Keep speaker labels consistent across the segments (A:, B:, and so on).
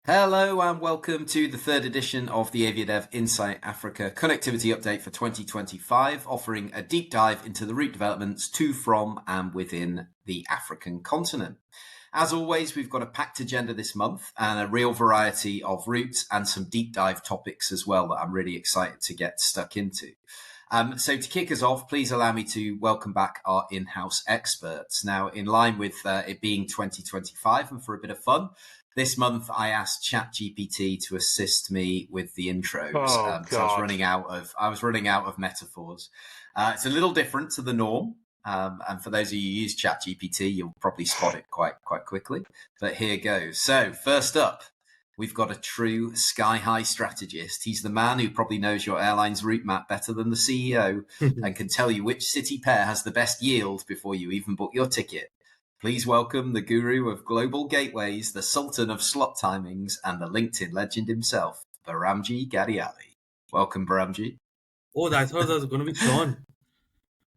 A: Hello and welcome to the third edition of the AviaDev Insight Africa Connectivity Update for 2025, offering a deep dive into the route developments to, from and within the African continent. As always, we've got a packed agenda this month and a real variety of routes and some deep dive topics as well that I'm really excited to get stuck into. So to kick us off, please allow me to welcome back our in-house experts. Now, in line with it being 2025 and for a bit of fun, this month, I asked ChatGPT to assist me with the intros. So I was running out of metaphors. It's a little different to the norm. And for those of you who use ChatGPT, you'll probably spot it quite quickly. But here goes. So first up, we've got a true sky-high strategist. He's the man who probably knows your airline's route map better than the CEO and can tell you which city pair has the best yield before you even book your ticket. Please welcome the guru of global gateways, the sultan of slot timings, and the LinkedIn legend himself, Behramjee Ghadially. Welcome, Behramjee.
B: Oh, I thought that was going to be Sean.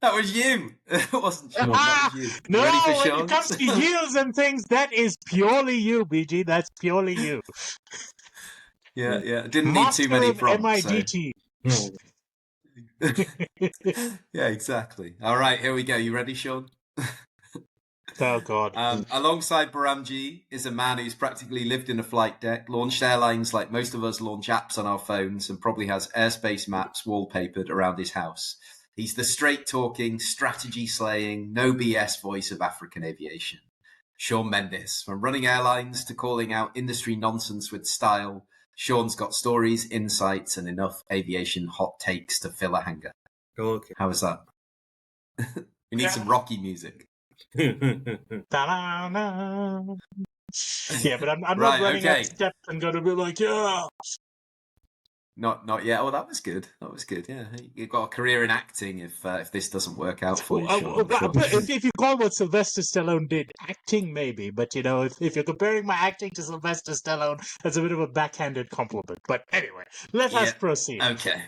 A: That was you. It wasn't Sean. That was you.
C: No, when it comes to yields and things, that is purely you, BG. That's purely you.
A: Yeah. Didn't need too many prompts.
C: MIDT.
A: So. Yeah, exactly. All right, here we go. You ready, Sean?
C: Oh, God.
A: Alongside Behramjee is a man who's practically lived in a flight deck, launched airlines like most of us launch apps on our phones, and probably has airspace maps wallpapered around his house. He's the straight-talking, strategy-slaying, no BS voice of African aviation. Sean Mendis. From running airlines to calling out industry nonsense with style, Sean's got stories, insights, and enough aviation hot takes to fill a hangar.
B: Okay.
A: How was that? We need some Rocky music.
C: Yeah, but I'm
A: Right,
C: not running
A: okay.
C: up steps and going to be like, yeah.
A: Not yet. Oh, that was good. Yeah, you've got a career in acting if this doesn't work out for you, Sean. Sure.
C: If you call what Sylvester Stallone did acting, maybe, but if you're comparing my acting to Sylvester Stallone, that's a bit of a backhanded compliment. But anyway, let us proceed.
A: Okay.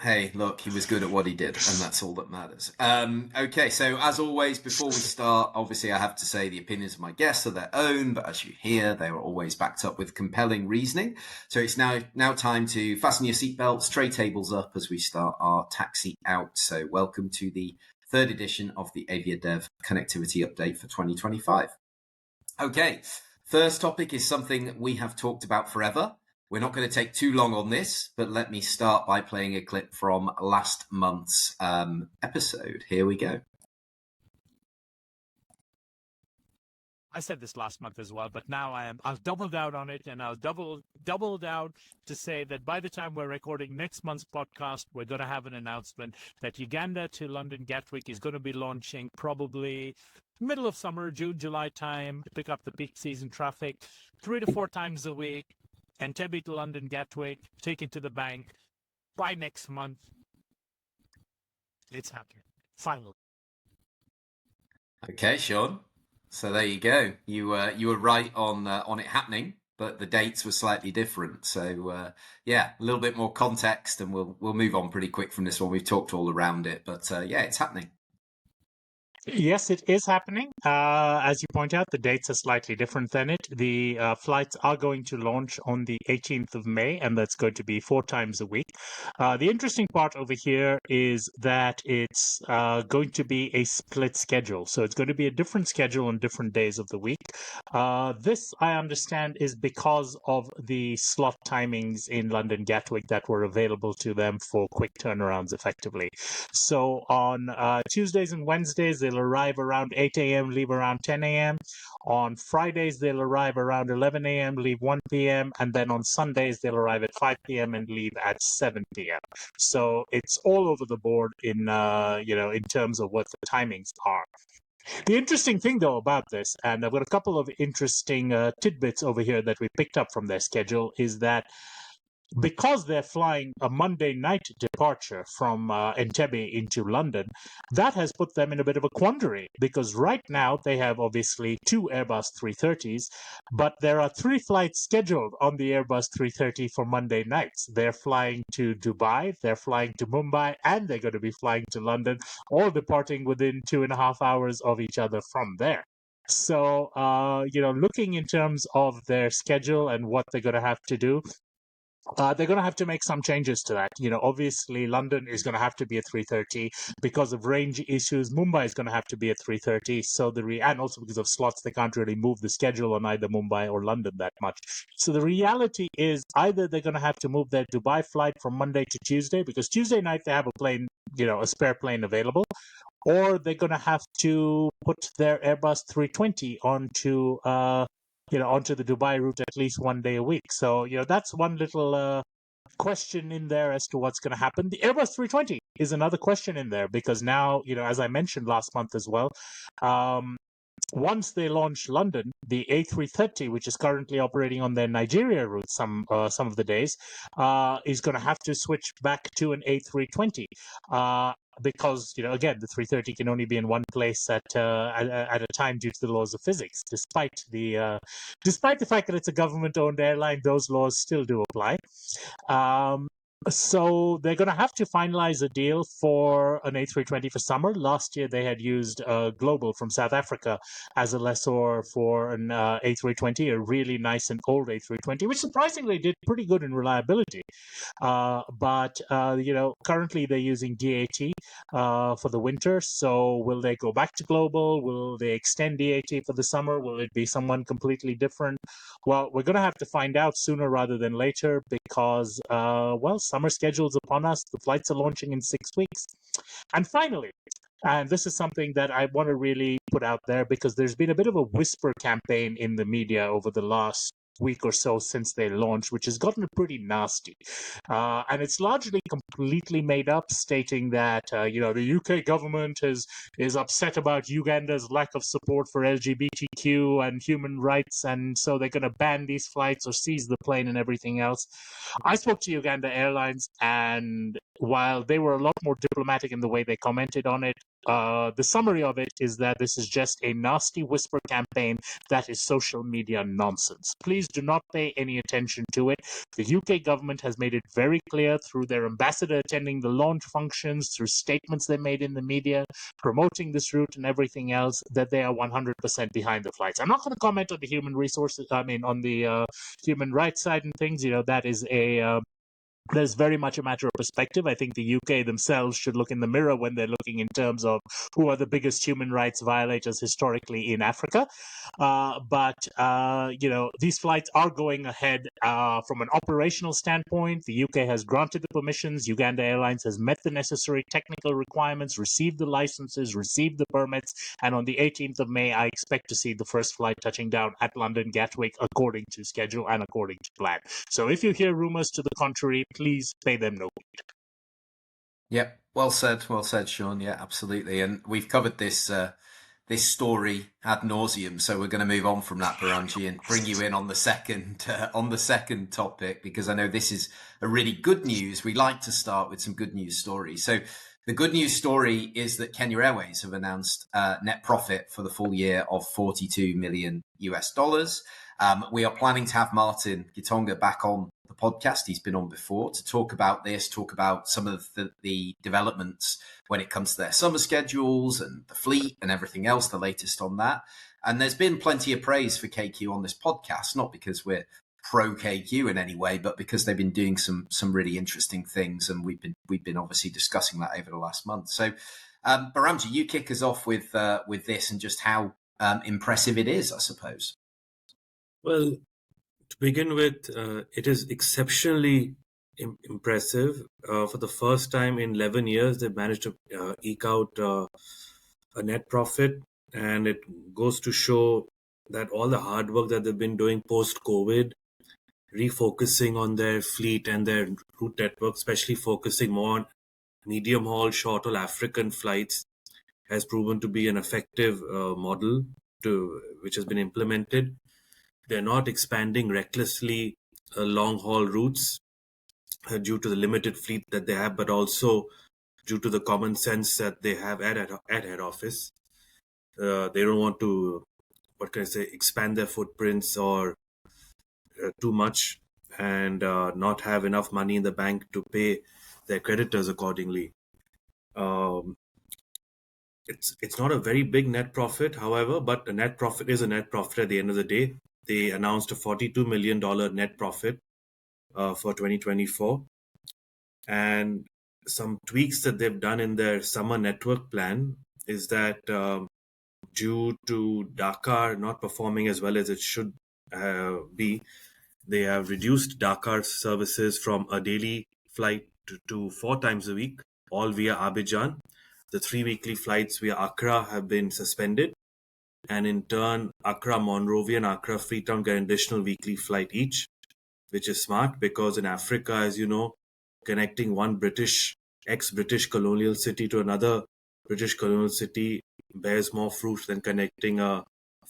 A: Hey, look, he was good at what he did, and that's all that matters. Okay, so as always, before we start, obviously I have to say the opinions of my guests are their own, but as you hear, they are always backed up with compelling reasoning. So it's now time to fasten your seatbelts, tray tables up as we start our taxi out. So welcome to the third edition of the AviaDev Connectivity Update for 2025. Okay, first topic is something we have talked about forever. We're not going to take too long on this, but let me start by playing a clip from last month's episode. Here we go.
D: I said this last month as well, but now I've doubled out on it, and I'll doubled out to say that by the time we're recording next month's podcast, we're going to have an announcement that Uganda to London Gatwick is going to be launching probably middle of summer, June, July time, to pick up the peak season traffic 3 to 4 times a week. Entebbe to London Gatwick, take it to the bank by next month. It's happening. Finally.
A: Okay, Sean. So there you go. You were right on it happening, but the dates were slightly different. So yeah, a little bit more context, and we'll move on pretty quick from this one. We've talked all around it, but yeah, it's happening.
C: Yes, it is happening. As you point out, the dates are slightly different than it. The flights are going to launch on the 18th of May, and that's going to be 4 times a week. The interesting part over here is that it's going to be a split schedule. So it's going to be a different schedule on different days of the week. This, I understand, is because of the slot timings in London Gatwick that were available to them for quick turnarounds, effectively. So on Tuesdays and Wednesdays, they'll arrive around 8 a.m., leave around 10 a.m. On Fridays, they'll arrive around 11 a.m., leave 1 p.m. And then on Sundays, they'll arrive at 5 p.m. and leave at 7 p.m. So it's all over the board in terms of what the timings are. The interesting thing, though, about this, and I've got a couple of interesting tidbits over here that we picked up from their schedule, is that because they're flying a Monday night departure from Entebbe into London, that has put them in a bit of a quandary, because right now they have obviously 2 Airbus 330s, but there are 3 flights scheduled on the Airbus 330 for Monday nights. They're flying to Dubai, they're flying to Mumbai, and they're going to be flying to London, all departing within 2.5 hours of each other from there. So, looking in terms of their schedule and what they're going to have to do, they're going to have to make some changes to that. Obviously, London is going to have to be at 3:30 because of range issues. Mumbai is going to have to be at 3:30. So and also because of slots, they can't really move the schedule on either Mumbai or London that much. So the reality is either they're going to have to move their Dubai flight from Monday to Tuesday because Tuesday night they have a plane, a spare plane available, or they're going to have to put their Airbus 320 onto the Dubai route at least one day a week. So, that's one little question in there as to what's going to happen. The Airbus 320 is another question in there because now, as I mentioned last month as well, once they launch London, the A330, which is currently operating on their Nigeria route some of the days, is going to have to switch back to an A320. Because again, the 330 can only be in one place at a time due to the laws of physics. Despite the fact that it's a government-owned airline, those laws still do apply. So they're going to have to finalize a deal for an A320 for summer. Last year, they had used Global from South Africa as a lessor for an A320, a really nice and old A320, which surprisingly did pretty good in reliability. But currently they're using DAT for the winter. So will they go back to Global? Will they extend DAT for the summer? Will it be someone completely different? Well, we're going to have to find out sooner rather than later because, summer schedule's upon us. The flights are launching in 6 weeks. And finally, and this is something that I want to really put out there because there's been a bit of a whisper campaign in the media over the last week or so since they launched, which has gotten pretty nasty. And it's largely completely made up, stating that, the UK government is upset about Uganda's lack of support for LGBTQ and human rights, and so they're going to ban these flights or seize the plane and everything else. I spoke to Uganda Airlines, and while they were a lot more diplomatic in the way they commented on it, the summary of it is that this is just a nasty whisper campaign that is social media nonsense. Please do not pay any attention to it. The UK government has made it very clear through their ambassador attending the launch functions, through statements they made in the media, promoting this route and everything else, that they are 100% behind the flights. I'm not going to comment on the human rights side and things. That is there's very much a matter of perspective. I think the UK themselves should look in the mirror when they're looking in terms of who are the biggest human rights violators historically in Africa. But these flights are going ahead from an operational standpoint. The UK has granted the permissions. Uganda Airlines has met the necessary technical requirements, received the licenses, received the permits. And on the 18th of May, I expect to see the first flight touching down at London Gatwick according to schedule and according to plan. So if you hear rumors to the contrary, please pay them no heed.
A: Yep, well said, Sean. Yeah, absolutely. And we've covered this story ad nauseum, so we're going to move on from that, Behramjee, and bring you in on the second topic, because I know this is a really good news. We like to start with some good news stories. So the good news story is that Kenya Airways have announced net profit for the full year of $42 million. We are planning to have Martin Gitonga back on the podcast. He's been on before to talk about this, talk about some of the developments when it comes to their summer schedules and the fleet and everything else, the latest on that. And there's been plenty of praise for KQ on this podcast, not because we're pro KQ in any way, but because they've been doing some really interesting things, and we've been obviously discussing that over the last month. So, Behramjee, you kick us off with this and just how impressive it is, I suppose.
B: Well, to begin with, it is exceptionally impressive. For the first time in 11 years, they've managed to eke out a net profit, and it goes to show that all the hard work that they've been doing post-COVID, refocusing on their fleet and their route network, especially focusing more on medium-haul, short-haul African flights, has proven to be an effective model which has been implemented. They're not expanding recklessly long-haul routes due to the limited fleet that they have, but also due to the common sense that they have at head office. They don't want to, expand their footprints or too much and not have enough money in the bank to pay their creditors accordingly. it's not a very big net profit, however, but a net profit is a net profit at the end of the day. They announced a $42 million net profit for 2024. And some tweaks that they've done in their summer network plan is that due to Dakar not performing as well as it should be, they have reduced Dakar services from a daily flight to 4 times a week, all via Abidjan. The 3 weekly flights via Accra have been suspended. And in turn, Accra Monrovia and Accra Freetown get an additional weekly flight each, which is smart because in Africa, as you know, connecting one ex-British colonial city to another British colonial city bears more fruit than connecting a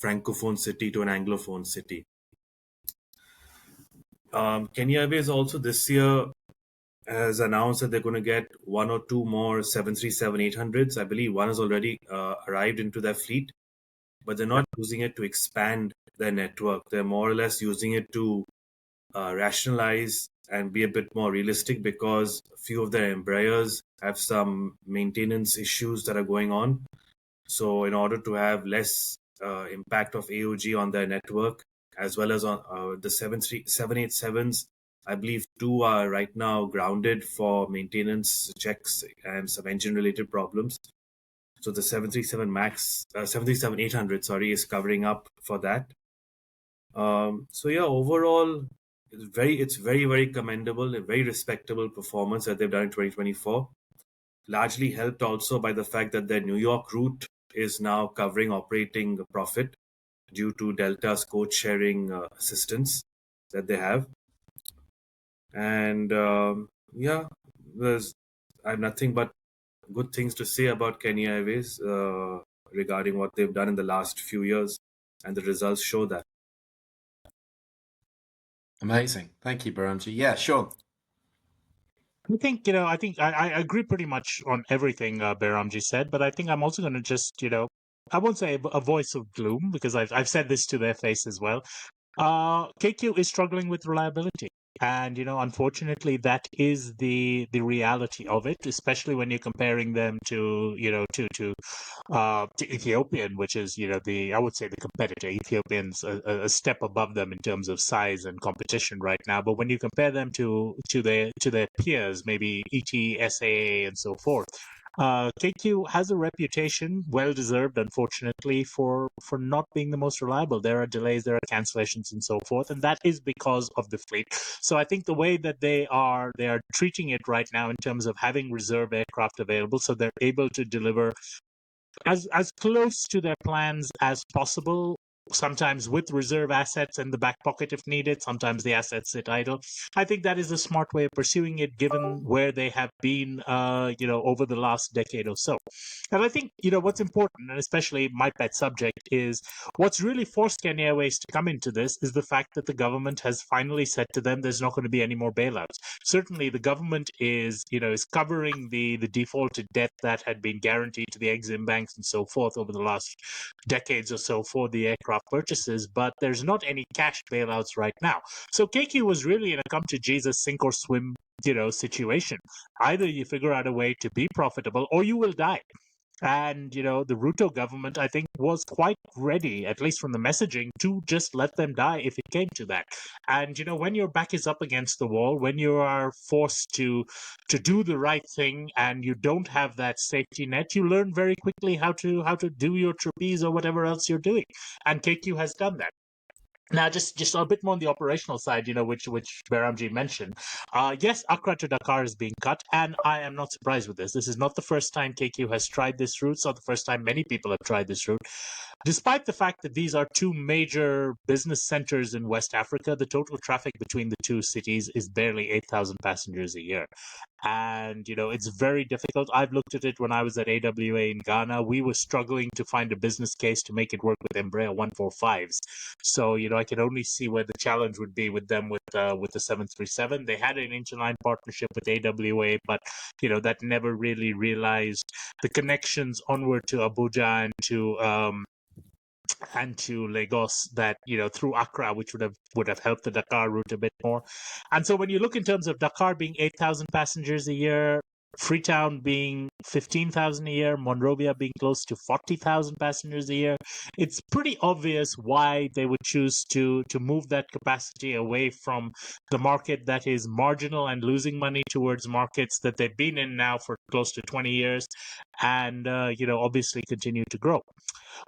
B: francophone city to an anglophone city. Kenya Airways also this year has announced that they're going to get 1 or 2 more 737-800s. I believe one has already arrived into their fleet, but they're not using it to expand their network. They're more or less using it to rationalize and be a bit more realistic because a few of their Embraers have some maintenance issues that are going on. So in order to have less impact of AOG on their network, as well as on the 787s, I believe 2 are right now grounded for maintenance checks and some engine-related problems. So the 737-800, is covering up for that. So yeah, overall, it's very, very commendable and very respectable performance that they've done in 2024. Largely helped also by the fact that their New York route is now covering operating profit due to Delta's code sharing assistance that they have. And I have nothing but good things to say about Kenya Airways regarding what they've done in the last few years, and the results show that.
A: Amazing. Thank you, Behramjee. Yeah, sure.
C: I think, I agree pretty much on everything Behramjee said, but I think I'm also going to just, I won't say a voice of gloom because I've said this to their face as well. KQ is struggling with reliability. And, unfortunately, that is the reality of it, especially when you're comparing them to Ethiopian, which is, I would say the competitor. Ethiopian's a step above them in terms of size and competition right now. But when you compare them to their peers, maybe ETSA and so forth, KQ has a reputation, well deserved, unfortunately, for not being the most reliable. There are delays, there are cancellations, and so forth, and that is because of the fleet. So I think the way that they are treating it right now in terms of having reserve aircraft available, so they're able to deliver as close to their plans as possible. Sometimes with reserve assets in the back pocket if needed, sometimes the assets sit idle. I think that is a smart way of pursuing it given where they have been, over the last decade or so. And I think, what's important, and especially my pet subject, is what's really forced Kenya Airways to come into this is the fact that the government has finally said to them there's not going to be any more bailouts. Certainly the government is covering the defaulted debt that had been guaranteed to the Exim banks and so forth over the last decades or so for the aircraft purchases, but there's not any cash bailouts right now. So KQ was really in a come to Jesus, sink or swim, situation. Either you figure out a way to be profitable or you will die. And, the Ruto government, I think, was quite ready, at least from the messaging, to just let them die if it came to that. And, when your back is up against the wall, when you are forced to do the right thing and you don't have that safety net, you learn very quickly how to do your trapeze or whatever else you're doing. And KQ has done that. Now, just a bit more on the operational side, which Behramjee mentioned. Yes, Accra to Dakar is being cut, and I am not surprised with this. This is not the first time KQ has tried this route. It's not the first time many people have tried this route. Despite the fact that these are 2 major business centers in West Africa, the total traffic between the 2 cities is barely 8,000 passengers a year. And, it's very difficult. I've looked at it when I was at AWA in Ghana. We were struggling to find a business case to make it work with Embraer 145s. So, I can only see where the challenge would be with them with the 737. They had an interline partnership with AWA, but, that never really realized the connections onward to Abuja and to Lagos that, through Accra, which would have helped the Dakar route a bit more. And so when you look in terms of Dakar being 8,000 passengers a year, Freetown being 15,000 a year, Monrovia being close to 40,000 passengers a year, it's pretty obvious why they would choose to move that capacity away from the market that is marginal and losing money towards markets that they've been in now for close to 20 years and, obviously continue to grow.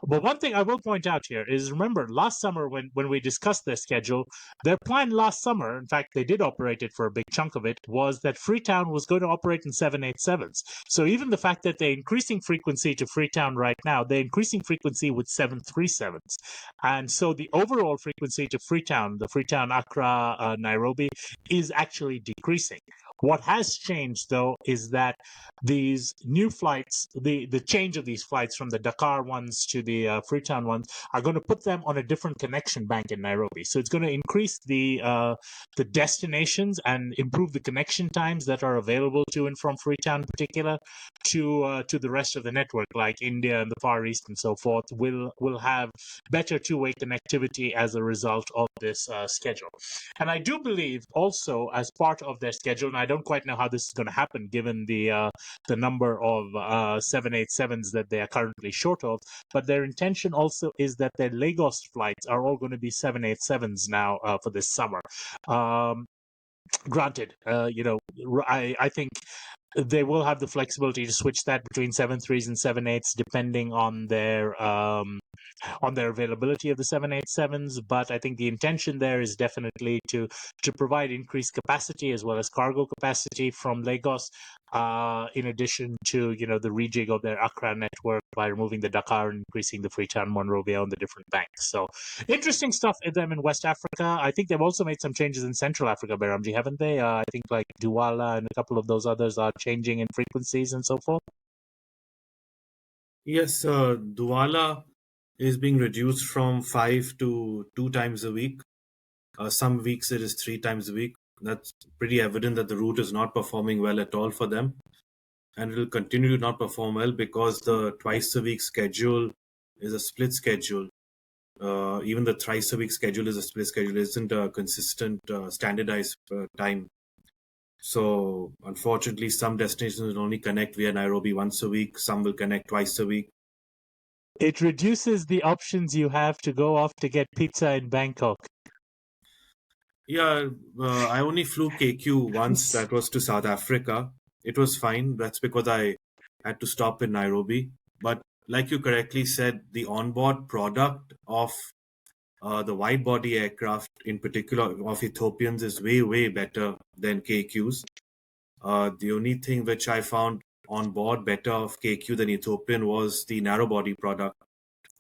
C: But one thing I will point out here is, remember, last summer when we discussed their schedule, their plan last summer, in fact, they did operate it for a big chunk of it, was that Freetown was going to operate in 787s. So even the fact that they're increasing frequency to Freetown right now, they're increasing frequency with 737s. And so the overall frequency to Freetown, the Freetown, Accra, Nairobi, is actually decreasing. What has changed, though, is that these new flights, the change of these flights from the Dakar ones to the Freetown ones, are going to put them on a different connection bank in Nairobi. So it's going to increase the destinations and improve the connection times that are available to and from Freetown in particular to the rest of the network, like India and the Far East and so forth, will have better two-way connectivity as a result of this schedule. And I do believe also, as part of their schedule, and I don't quite know how this is going to happen given the number of 787s that they are currently short of, but their intention also is that their Lagos flights are all going to be 787s now for this summer. Granted, I think they will have the flexibility to switch that between 7.3s and 7.8s depending on their availability of the 787s. But I think the intention there is definitely to provide increased capacity as well as cargo capacity from Lagos, in addition to the rejig of their Accra network by removing the Dakar and increasing the Freetown, Monrovia on the different banks. So interesting stuff in them in West Africa. I think they've also made some changes in Central Africa, Behramjee, haven't they? I think like Douala and a couple of those others are changing in frequencies and so forth.
B: Yes, Douala is being reduced from 5 to 2 times a week. Some weeks it is 3 times a week. That's pretty evident that the route is not performing well at all for them. And it will continue to not perform well because the twice a week schedule is a split schedule. Even the thrice a week schedule is a split schedule. It isn't a consistent, standardized time. So unfortunately, some destinations will only connect via Nairobi once a week. Some will connect twice a week.
C: It reduces the options you have to go off to get pizza in Bangkok.
B: Yeah, I only flew KQ once. That was to South Africa. It was fine. That's because I had to stop in Nairobi. But like you correctly said, the onboard product of the wide-body aircraft, in particular of Ethiopians, is way, way better than KQs. The only thing which I found on board better of KQ than Ethiopian was the narrow-body product,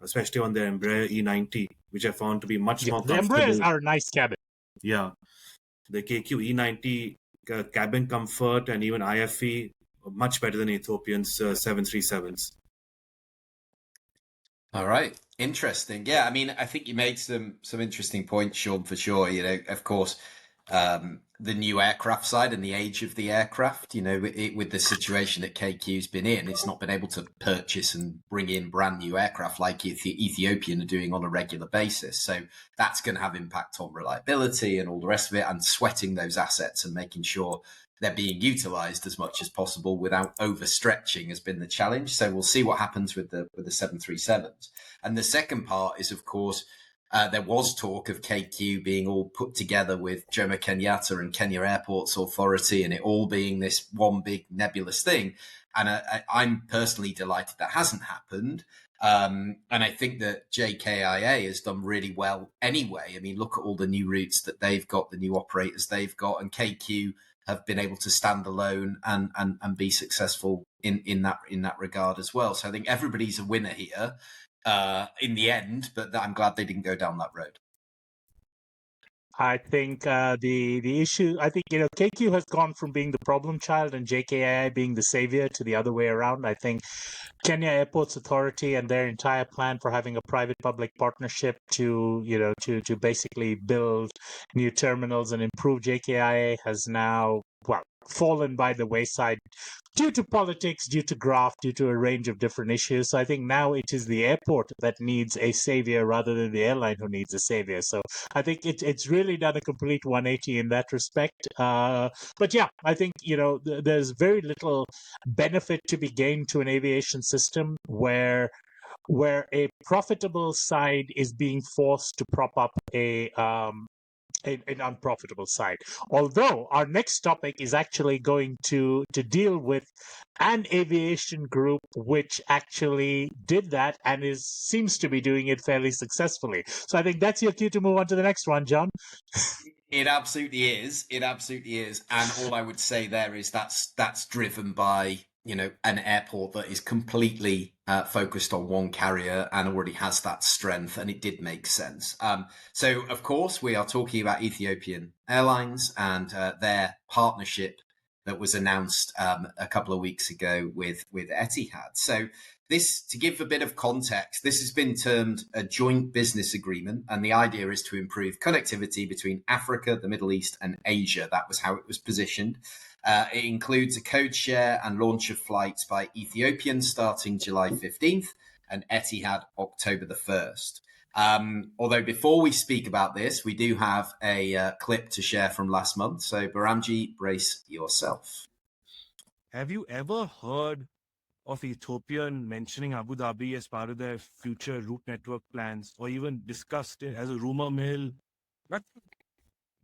B: especially on their Embraer E90, which I found to be much more comfortable.
C: The Embraers are a nice cabin.
B: Yeah. The KQ E90 cabin comfort and even IFE much better than Ethiopian's 737s.
A: All right, interesting. Yeah, I mean, I think you made some interesting points, Sean, for sure. Of course, the new aircraft side and the age of the aircraft. With the situation that KQ's been in, it's not been able to purchase and bring in brand new aircraft like Ethiopian are doing on a regular basis. So that's going to have impact on reliability and all the rest of it, and sweating those assets and making sure they're being utilized as much as possible without overstretching has been the challenge. So we'll see what happens with the 737s. And the second part is, of course, there was talk of KQ being all put together with Jomo Kenyatta and Kenya Airports Authority, and it all being this one big nebulous thing. And I'm personally delighted that hasn't happened. And I think that JKIA has done really well anyway. I mean, look at all the new routes that they've got, the new operators they've got, and KQ have been able to stand alone and be successful in that regard as well. So I think everybody's a winner here in the end, but I'm glad they didn't go down that road.
C: I think the issue, I think, KQ has gone from being the problem child and JKIA being the savior to the other way around. I think Kenya Airports Authority and their entire plan for having a private-public partnership to basically build new terminals and improve JKIA has now, well, fallen by the wayside due to politics, due to graft, due to a range of different issues. So I think now it is the airport that needs a savior rather than the airline who needs a savior. So I think it's really done a complete 180 in that respect. But yeah, I think, there's very little benefit to be gained to an aviation system where a profitable side is being forced to prop up an unprofitable side. Although our next topic is actually going to deal with an aviation group which actually did that and seems to be doing it fairly successfully. So I think that's your cue to move on to the next one, John.
A: It absolutely is. It absolutely is. And all I would say there is that's driven by, an airport that is completely focused on one carrier and already has that strength. And it did make sense. So, of course, we are talking about Ethiopian Airlines and their partnership that was announced a couple of weeks ago with Etihad. So this, to give a bit of context, this has been termed a joint business agreement, and the idea is to improve connectivity between Africa, the Middle East, and Asia. That was how it was positioned. It includes a code share and launch of flights by Ethiopian starting July 15th and Etihad October the 1st. Although before we speak about this, we do have a clip to share from last month. So Behramjee, brace yourself.
E: Have you ever heard of Ethiopian mentioning Abu Dhabi as part of their future route network plans, or even discussed it as a rumor mill?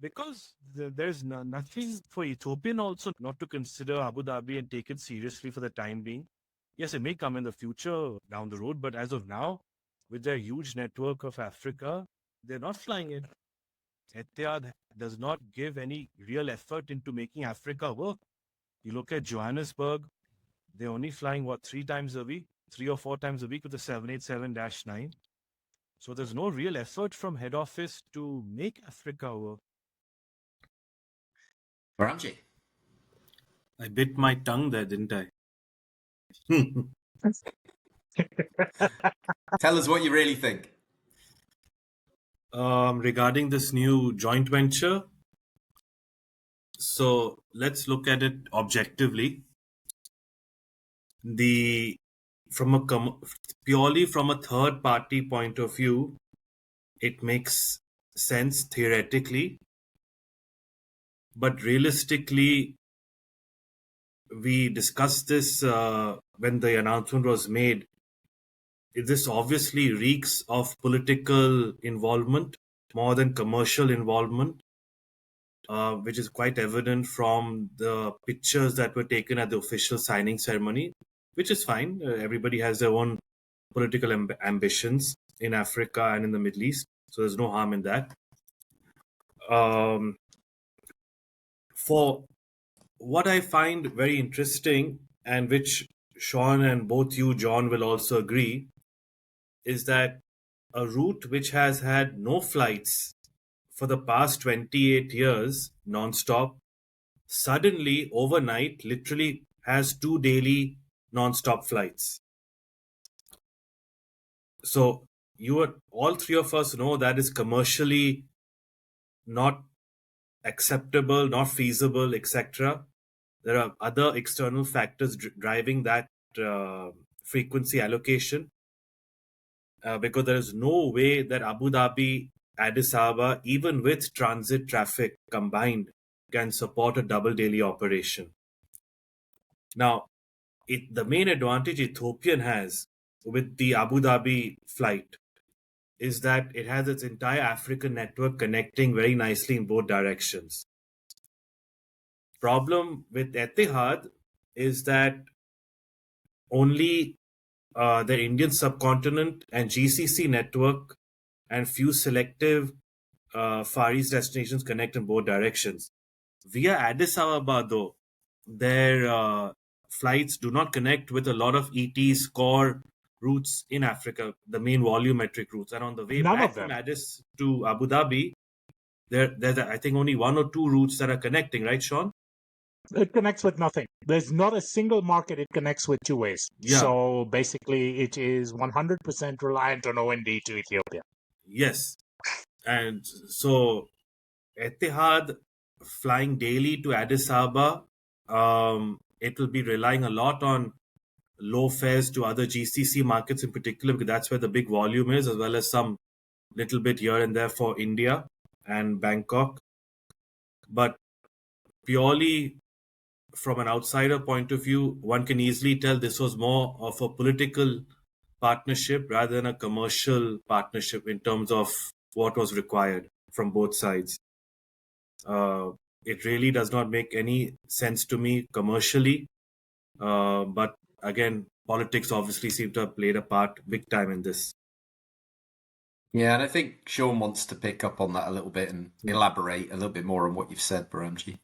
E: Because there's nothing for Ethiopian also not to consider Abu Dhabi and take it seriously for the time being. Yes, it may come in the future down the road, but as of now, with their huge network of Africa, they're not flying in. Etihad does not give any real effort into making Africa work. You look at Johannesburg, they're only flying, 3 or 4 times a week with the 787-9. So there's no real effort from head office to make Africa work.
A: Behramjee.
B: I bit my tongue there, didn't I?
A: Tell us what you really think.
B: Regarding this new joint venture, so let's look at it objectively. Purely from a third party point of view, it makes sense theoretically, but realistically, we discussed this when the announcement was made. This obviously reeks of political involvement more than commercial involvement, which is quite evident from the pictures that were taken at the official signing ceremony, which is fine. Everybody has their own political ambitions in Africa and in the Middle East, so there's no harm in that. For what I find very interesting, and which Sean and both you, John, will also agree, is that a route which has had no flights for the past 28 years non-stop, suddenly overnight literally has 2 daily non-stop flights. So all three of us know that is commercially not acceptable, not feasible, etc. There are other external factors driving that frequency allocation, because there is no way that Abu Dhabi, Addis Ababa, even with transit traffic combined, can support a double daily operation. Now, the main advantage Ethiopian has with the Abu Dhabi flight is that it has its entire African network connecting very nicely in both directions. Problem with Etihad is that only the Indian subcontinent and GCC network and few selective Far East destinations connect in both directions. Via Addis Ababa, though, their flights do not connect with a lot of ET's core routes in Africa, the main volumetric routes. And on the way back from Addis to Abu Dhabi, there's I think only 1 or 2 routes that are connecting, right, Sean?
C: It connects with nothing. There's not a single market it connects with 2 ways. Yeah. So basically, it is 100% reliant on OND to Ethiopia.
B: Yes. And so Etihad flying daily to Addis Ababa it will be relying a lot on low fares to other GCC markets in particular, because that's where the big volume is, as well as some little bit here and there for India and Bangkok. But purely from an outsider point of view, one can easily tell this was more of a political partnership rather than a commercial partnership in terms of what was required from both sides. It really does not make any sense to me commercially. But again, politics obviously seem to have played a part big time in this.
A: Yeah, and I think Sean wants to pick up on that a little bit and elaborate a little bit more on what you've said, Behramjee.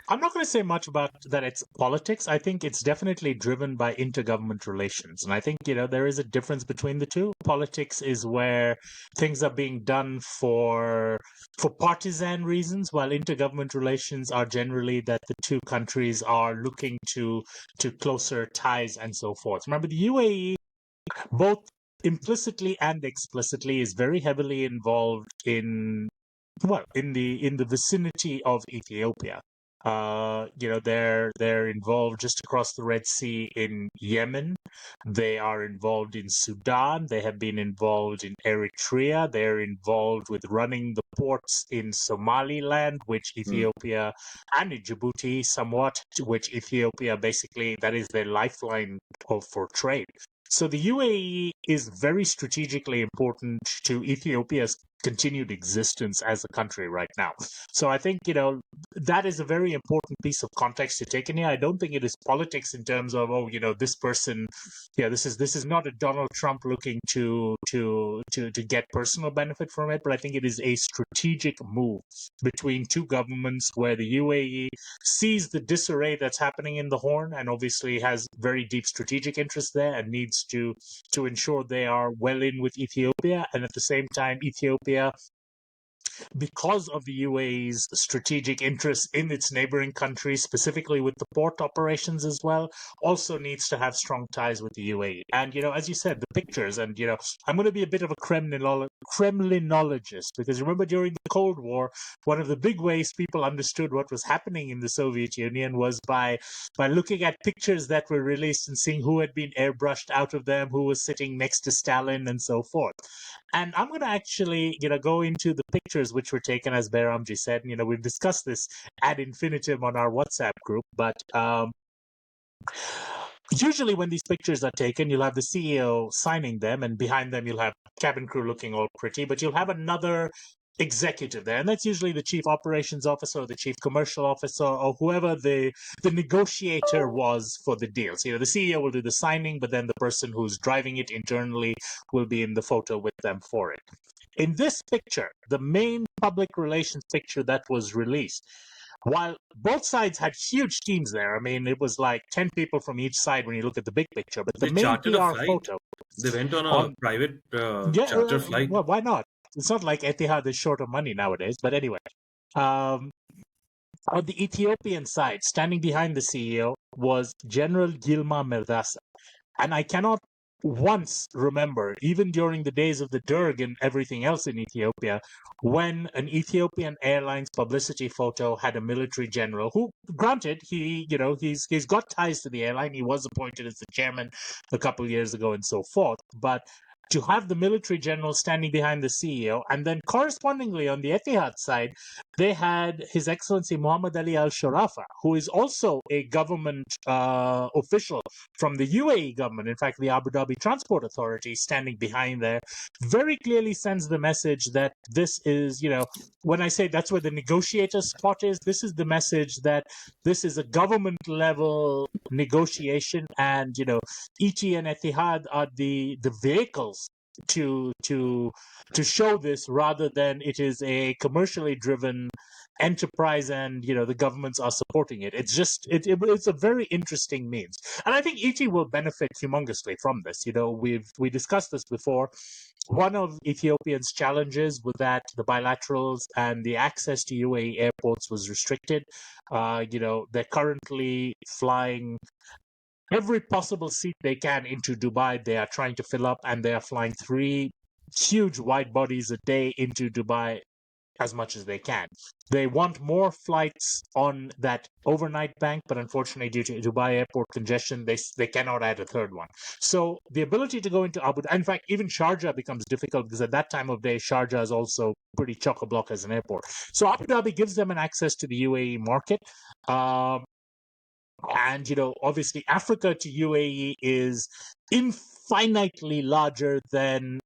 C: I'm not going to say much about that it's politics. I think it's definitely driven by intergovernment relations. And I think, there is a difference between the two. Politics is where things are being done for partisan reasons, while intergovernment relations are generally that the two countries are looking to closer ties and so forth. Remember, the UAE, both implicitly and explicitly, is very heavily involved in the vicinity of Ethiopia. They're involved just across the Red Sea in Yemen. They are involved in Sudan. They have been involved in Eritrea. They're involved with running the ports in Somaliland, which Ethiopia, and in Djibouti somewhat, which Ethiopia basically, that is their lifeline for trade. So the UAE is very strategically important to Ethiopia's continued existence as a country right now. So I think, that is a very important piece of context to take in here. I don't think it is politics in terms of, this person, this is not a Donald Trump looking to get personal benefit from it, but I think it is a strategic move between two governments where the UAE sees the disarray that's happening in the Horn and obviously has very deep strategic interest there and needs to ensure they are well in with Ethiopia, and at the same time Ethiopia, because of the UAE's strategic interest in its neighboring countries, specifically with the port operations as well, also needs to have strong ties with the UAE. And, as you said, the pictures, and, I'm going to be a bit of a Kremlinologist, because remember during the Cold War, one of the big ways people understood what was happening in the Soviet Union was by looking at pictures that were released and seeing who had been airbrushed out of them, who was sitting next to Stalin, and so forth. And I'm going to actually, go into the pictures which were taken, as Behramjee said. We've discussed this ad infinitum on our WhatsApp group, but usually when these pictures are taken, you'll have the CEO signing them, and behind them you'll have cabin crew looking all pretty, but you'll have another executive there, and that's usually the chief operations officer or the chief commercial officer or whoever the negotiator was for the deal. So, the CEO will do the signing, but then the person who's driving it internally will be in the photo with them for it. In this picture, the main public relations picture that was released, while both sides had huge teams there, I mean, it was like 10 people from each side when you look at the big picture, but the main PR photo...
B: They went on a private charter flight.
C: Well, why not? It's not like Etihad is short of money nowadays, but anyway. On the Ethiopian side, standing behind the CEO, was General Gilma Merdasa. And I cannot once remember, even during the days of the Derg and everything else in Ethiopia, when an Ethiopian Airlines publicity photo had a military general who, granted, he's got ties to the airline. He was appointed as the chairman a couple of years ago and so forth. But to have the military general standing behind the CEO, and then correspondingly on the Etihad side, they had His Excellency Muhammad Ali Al-Sharafa, who is also a government official from the UAE government, in fact, the Abu Dhabi Transport Authority, standing behind there, very clearly sends the message that this is, when I say that's where the negotiator spot is, this is the message that this is a government-level negotiation, and, ET and Etihad are the vehicles to show this, rather than it is a commercially driven enterprise and the governments are supporting it. It's just it's a very interesting means, and I think ET will benefit humongously from this. We discussed this before. One of Ethiopia's challenges was that the bilaterals and the access to UAE airports was restricted. They're currently flying every possible seat they can into Dubai. They are trying to fill up, and they are flying 3 huge wide bodies a day into Dubai as much as they can. They want more flights on that overnight bank, but unfortunately, due to Dubai airport congestion, they cannot add a third one. So the ability to go into Abu Dhabi, in fact, even Sharjah becomes difficult because at that time of day, Sharjah is also pretty chock-a-block as an airport. So Abu Dhabi gives them an access to the UAE market. And, obviously Africa to UAE is infinitely larger than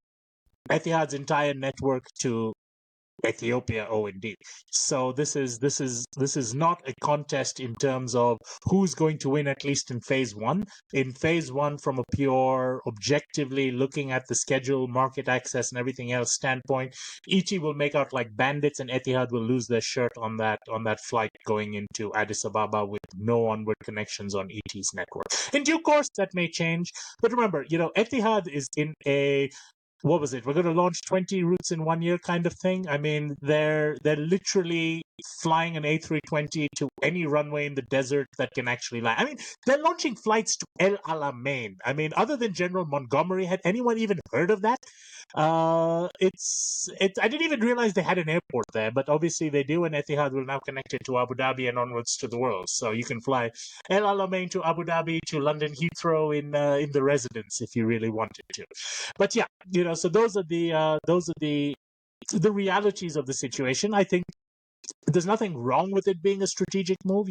C: Etihad's entire network to Ethiopia O&D. So this is not a contest in terms of who's going to win, at least in phase one. In phase one, from a pure objectively looking at the schedule, market access, and everything else standpoint, ET will make out like bandits, and Etihad will lose their shirt on that flight going into Addis Ababa with no onward connections on ET's network. In due course, that may change, but remember, Etihad is in a what was it? We're going to launch 20 routes in 1 year kind of thing. I mean, they're literally flying an A320 to any runway in the desert that can actually land. I mean, they're launching flights to El Alamein. I mean, other than General Montgomery, had anyone even heard of that? I didn't even realize they had an airport there, but obviously they do, and Etihad will now connect it to Abu Dhabi and onwards to the world. So you can fly El Alamein to Abu Dhabi to London Heathrow in the residence if you really wanted to. But yeah, so those are the realities of the situation. I think there's nothing wrong with it being a strategic move.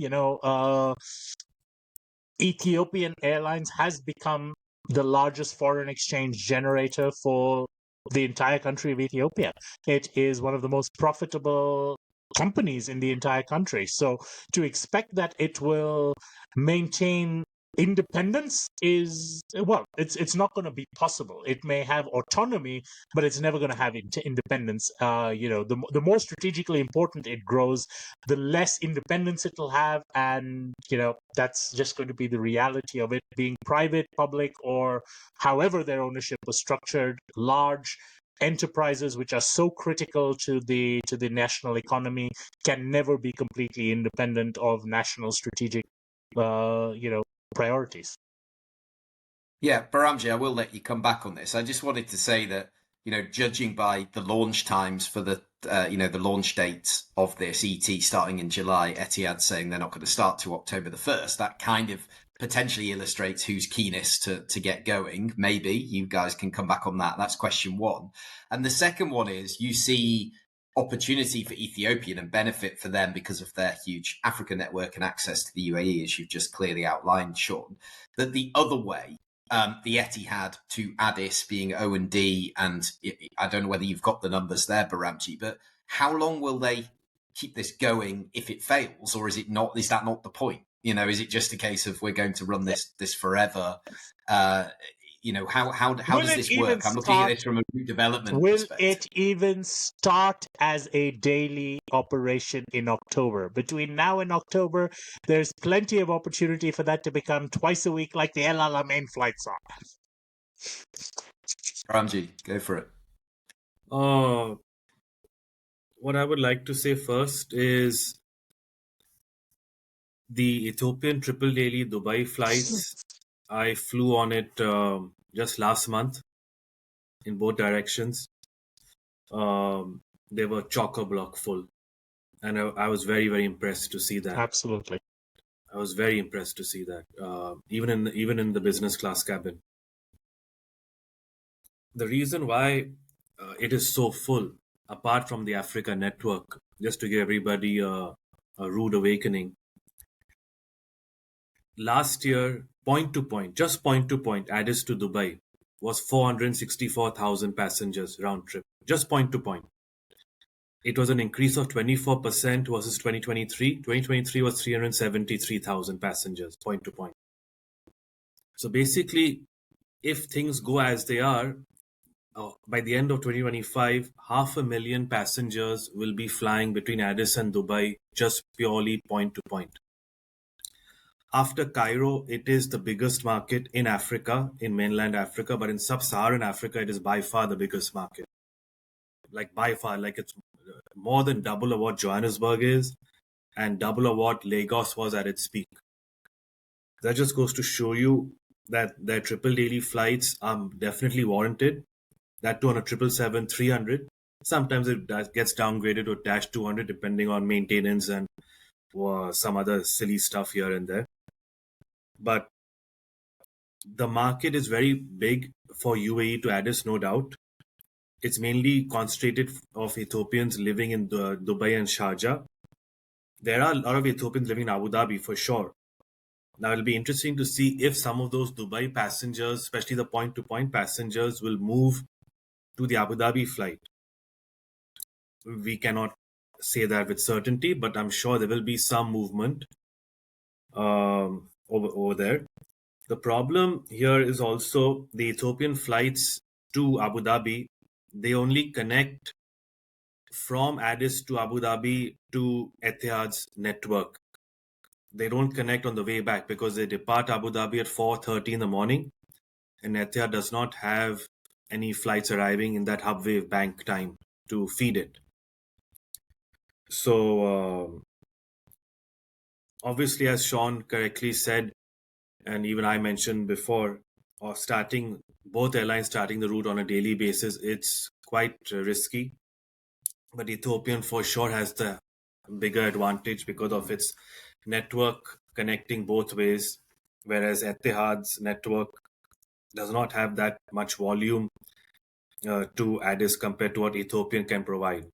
C: Ethiopian Airlines has become the largest foreign exchange generator for the entire country of Ethiopia. It is one of the most profitable companies in the entire country. So to expect that it will maintain independence is, well, it's not going to be possible. It may have autonomy, but it's never going to have independence. The more strategically important it grows, the less independence it'll have, and that's just going to be the reality of it being private, public, or however their ownership was structured. Large enterprises which are so critical to the national economy can never be completely independent of national strategic priorities.
A: Yeah, Behramjee, I will let you come back on this. I just wanted to say that, judging by the launch times for the launch dates of this ET starting in July, Etihad saying they're not going to start to October the 1st, that kind of potentially illustrates who's keenest to get going. Maybe you guys can come back on that. That's question one. And the second one is, you see opportunity for Ethiopian and benefit for them because of their huge Africa network and access to the UAE, as you've just clearly outlined, Sean. That the other way, the Etihad to Addis being O&D, and I don't know whether you've got the numbers there, Behramjee, but how long will they keep this going if it fails, or is it not? Is that not the point? Is it just a case of we're going to run this forever? How does this work? I'm looking at this from a development perspective.
C: Will it even start as a daily operation in October? Between now and October, there's plenty of opportunity for that to become twice a week, like the El Alamein flights are.
A: Behramjee, go for it.
B: What I would like to say first is the Ethiopian triple daily Dubai flights. I flew on it just last month in both directions. They were chock-a-block full. And I was very, very impressed to see that.
C: Absolutely.
B: I was very impressed to see that, even in the business class cabin. The reason why it is so full, apart from the Africa network, just to give everybody a rude awakening, last year, point to point, Addis to Dubai was 464,000 passengers round trip, just point to point. It was an increase of 24% versus 2023. 2023 was 373,000 passengers, point to point. So basically, if things go as they are, by the end of 2025, 500,000 passengers will be flying between Addis and Dubai, just purely point to point. After Cairo, it is the biggest market in Africa, in mainland Africa, but in sub-Saharan Africa, it is by far the biggest market. By far, it's more than double of what Johannesburg is and double of what Lagos was at its peak. That just goes to show you that their triple daily flights are definitely warranted. That too on a 777-300. Sometimes it gets downgraded to Dash 200 depending on maintenance and some other silly stuff here and there. But the market is very big for UAE to Addis, no doubt. It's mainly concentrated of Ethiopians living in Dubai and Sharjah. There are a lot of Ethiopians living in Abu Dhabi for sure. Now it'll be interesting to see if some of those Dubai passengers, especially the point-to-point passengers, will move to the Abu Dhabi flight. We cannot say that with certainty, but I'm sure there will be some movement over there. The problem here is also the Ethiopian flights to Abu Dhabi. They only connect from Addis to Abu Dhabi to Etihad's network. They don't connect on the way back because they depart Abu Dhabi at 4:30 in the morning, and Etihad does not have any flights arriving in that hub wave bank time to feed it. So obviously, as Sean correctly said, and even I mentioned before, both airlines starting the route on a daily basis, it's quite risky. But Ethiopian for sure has the bigger advantage because of its network connecting both ways, whereas Etihad's network does not have that much volume to Addis compared to what Ethiopian can provide.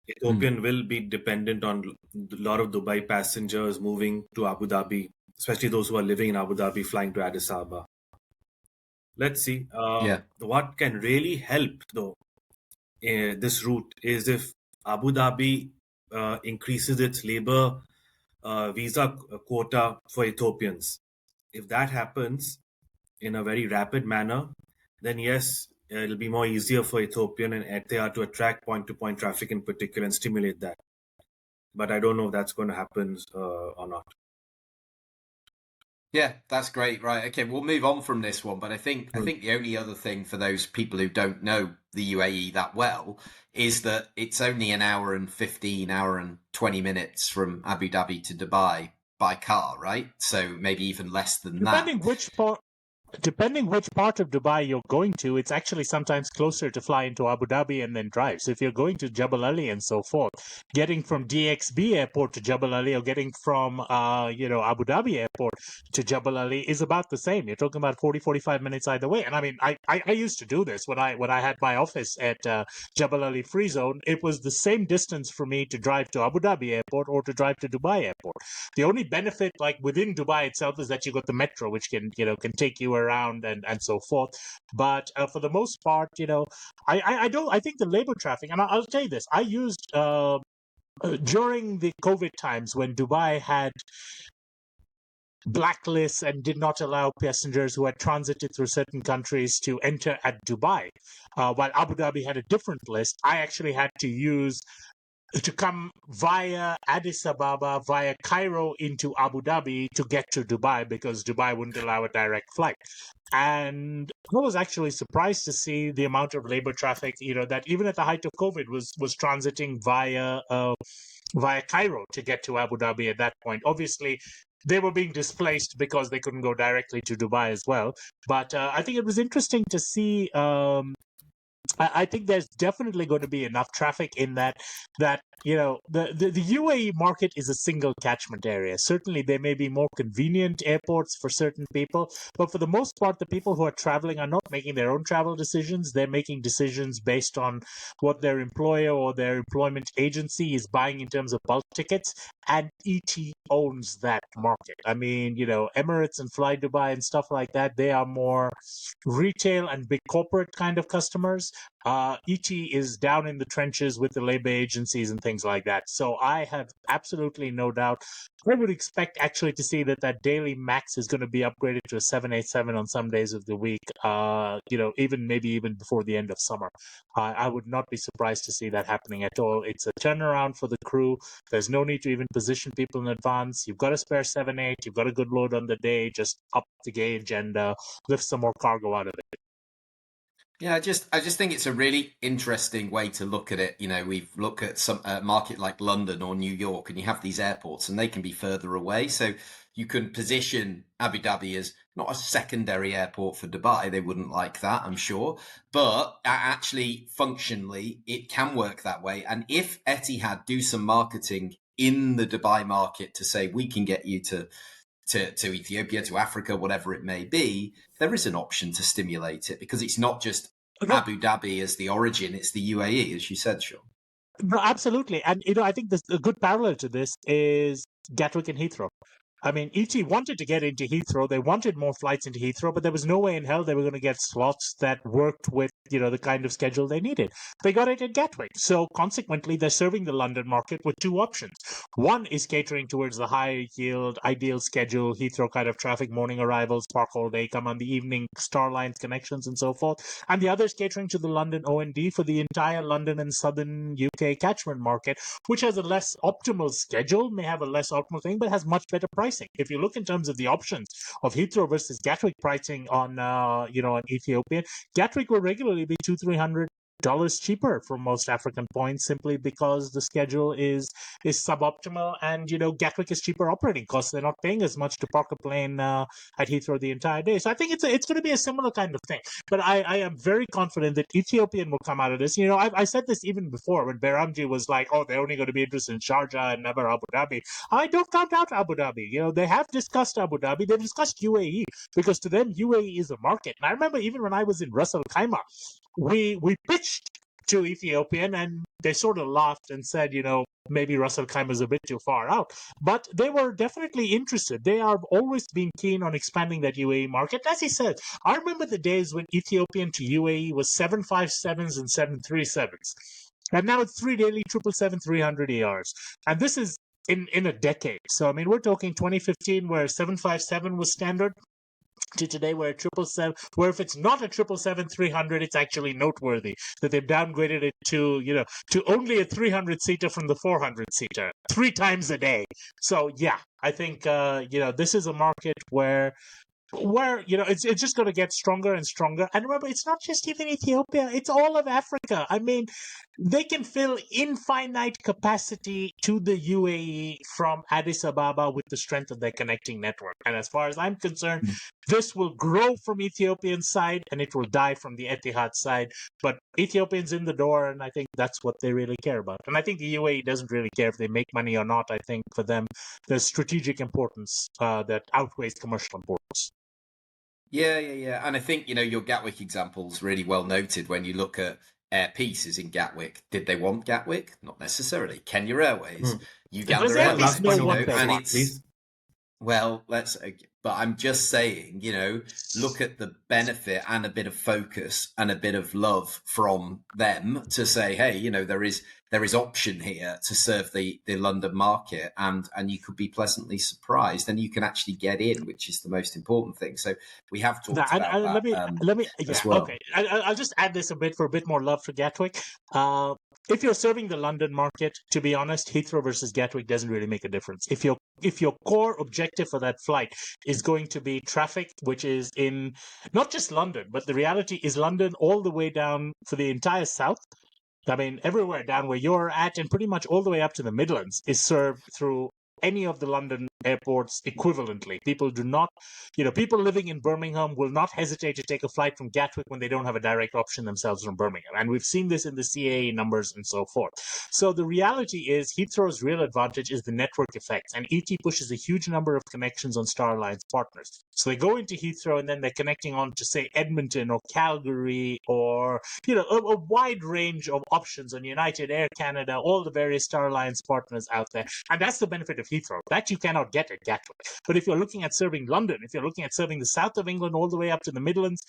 B: Ethiopian will be dependent on a lot of Dubai passengers moving to Abu Dhabi, especially those who are living in Abu Dhabi flying to Addis Ababa. Let's see. What can really help, though, this route is if Abu Dhabi increases its labor visa quota for Ethiopians. If that happens in a very rapid manner, then yes, it'll be more easier for Ethiopian and Etihad to attract point-to-point traffic in particular and stimulate that. But I don't know if that's going to happen or not.
A: Yeah, that's great. Right. Okay, we'll move on from this one. But I think the only other thing for those people who don't know the UAE that well is that it's only an hour and 20 minutes from Abu Dhabi to Dubai by car, right? So maybe even less than
C: Depending which part of Dubai you're going to, it's actually sometimes closer to fly into Abu Dhabi and then drive. So if you're going to Jebel Ali and so forth, getting from DXB airport to Jebel Ali or getting from Abu Dhabi airport to Jebel Ali is about the same. You're talking about 40-45 minutes either way. And I mean, I used to do this when I had my office at Jebel Ali Free Zone. It was the same distance for me to drive to Abu Dhabi airport or to drive to Dubai airport. The only benefit, like within Dubai itself, is that you got the metro, which can take you around and so forth. But for the most part, I think the labor traffic, and I'll tell you this, I used during the COVID times when Dubai had blacklists and did not allow passengers who had transited through certain countries to enter at Dubai, while Abu Dhabi had a different list. I actually had to come via Addis Ababa, via Cairo into Abu Dhabi to get to Dubai because Dubai wouldn't allow a direct flight. And I was actually surprised to see the amount of labor traffic, that even at the height of COVID was transiting via Cairo to get to Abu Dhabi at that point. Obviously, they were being displaced because they couldn't go directly to Dubai as well. But I think it was interesting to see. I think there's definitely going to be enough traffic in that the UAE market is a single catchment area. Certainly, there may be more convenient airports for certain people, but for the most part, the people who are traveling are not making their own travel decisions. They're making decisions based on what their employer or their employment agency is buying in terms of bulk tickets, and ET owns that market. I mean, Emirates and Fly Dubai and stuff like that, they are more retail and big corporate kind of customers. ET is down in the trenches with the labor agencies and things like that. So I have absolutely no doubt. I would expect actually to see that daily max is going to be upgraded to a 787 on some days of the week, even before the end of summer. I would not be surprised to see that happening at all. It's a turnaround for the crew. There's no need to even position people in advance. You've got a spare 7-8. You've got a good load on the day. Just up the gauge and lift some more cargo out of it.
A: Yeah, I just think it's a really interesting way to look at it. You know, we've looked at some market like London or New York, and you have these airports, and they can be further away. So you can position Abu Dhabi as not a secondary airport for Dubai. They wouldn't like that, I'm sure. But actually, functionally, it can work that way. And if Etihad do some marketing in the Dubai market to say we can get you to Ethiopia, to Africa, whatever it may be, there is an option to stimulate it because it's not just Abu Dhabi as the origin, it's the UAE, as you said, Sean.
C: No, absolutely. And, I think a good parallel to this is Gatwick and Heathrow. I mean, ET wanted to get into Heathrow. They wanted more flights into Heathrow, but there was no way in hell they were going to get slots that worked with, the kind of schedule they needed. They got it at Gatwick. So consequently, they're serving the London market with two options. One is catering towards the high yield, ideal schedule, Heathrow kind of traffic, morning arrivals, park all day, come on the evening, Starlines connections and so forth. And the other is catering to the London O&D for the entire London and southern UK catchment market, which has a less optimal schedule, may have a less optimal thing, but has much better pricing. If you look in terms of the options of Heathrow versus Gatwick pricing on, on Ethiopian, Gatwick will regularly be $200-300 cheaper from most African points simply because the schedule is suboptimal, and Gatwick is cheaper operating costs. They're not paying as much to park a plane at Heathrow the entire day. So I think it's going to be a similar kind of thing. But I am very confident that Ethiopian will come out of this. I said this even before when Behramjee was like, oh, they're only going to be interested in Sharjah and never Abu Dhabi. I don't count out Abu Dhabi. They have discussed Abu Dhabi. They've discussed UAE because to them UAE is a market. And I remember even when I was in Ras Al Khaimah, we pitched to Ethiopian and they sort of laughed and said, maybe Ras Al Khaimah is a bit too far out. But they were definitely interested. They have always been keen on expanding that UAE market. As he said, I remember the days when Ethiopian to UAE was 757s and 737s. And now it's 3 daily 777-300 ERs. And this is in a decade. So, I mean, we're talking 2015 where 757 was standard, to today where 777, where if it's not a 777-300, it's actually noteworthy that they've downgraded it to only a 300-seater from the 400-seater 3 times a day. So yeah, I think this is a market where it's just going to get stronger and stronger. And remember, it's not just even Ethiopia, it's all of Africa. I mean, they can fill infinite capacity to the UAE from Addis Ababa with the strength of their connecting network. And as far as I'm concerned, this will grow from Ethiopian side and it will die from the Etihad side. But Ethiopians in the door, and I think that's what they really care about. And I think the UAE doesn't really care if they make money or not. I think for them, there's strategic importance that outweighs commercial importance.
A: Yeah. And I think, your Gatwick example's really well noted when you look at Air Peace is in Gatwick. Did they want Gatwick? Not necessarily. Kenya Airways, Uganda Airlines, and it's... Well, but I'm just saying, look at the benefit and a bit of focus and a bit of love from them to say, hey, there is option here to serve the London market, and you could be pleasantly surprised, and you can actually get in, which is the most important thing. So we have talked about that.
C: Let me
A: as well.
C: Okay. I'll just add this a bit for a bit more love for Gatwick. If you're serving the London market, to be honest, Heathrow versus Gatwick doesn't really make a difference. If your core objective for that flight is going to be traffic, which is in not just London, but the reality is London all the way down for the entire south. I mean, everywhere down where you're at and pretty much all the way up to the Midlands is served through any of the London airports equivalently. People do not, people living in Birmingham will not hesitate to take a flight from Gatwick when they don't have a direct option themselves from Birmingham. And we've seen this in the CAA numbers and so forth. So the reality is Heathrow's real advantage is the network effects. And ET pushes a huge number of connections on Starline's partners. So they go into Heathrow and then they're connecting on to, say, Edmonton or Calgary or, a wide range of options on United, Air Canada, all the various Starline's partners out there. And that's the benefit of Heathrow. That you cannot get at Gatwick. But if you're looking at serving London, if you're looking at serving the south of England all the way up to the Midlands,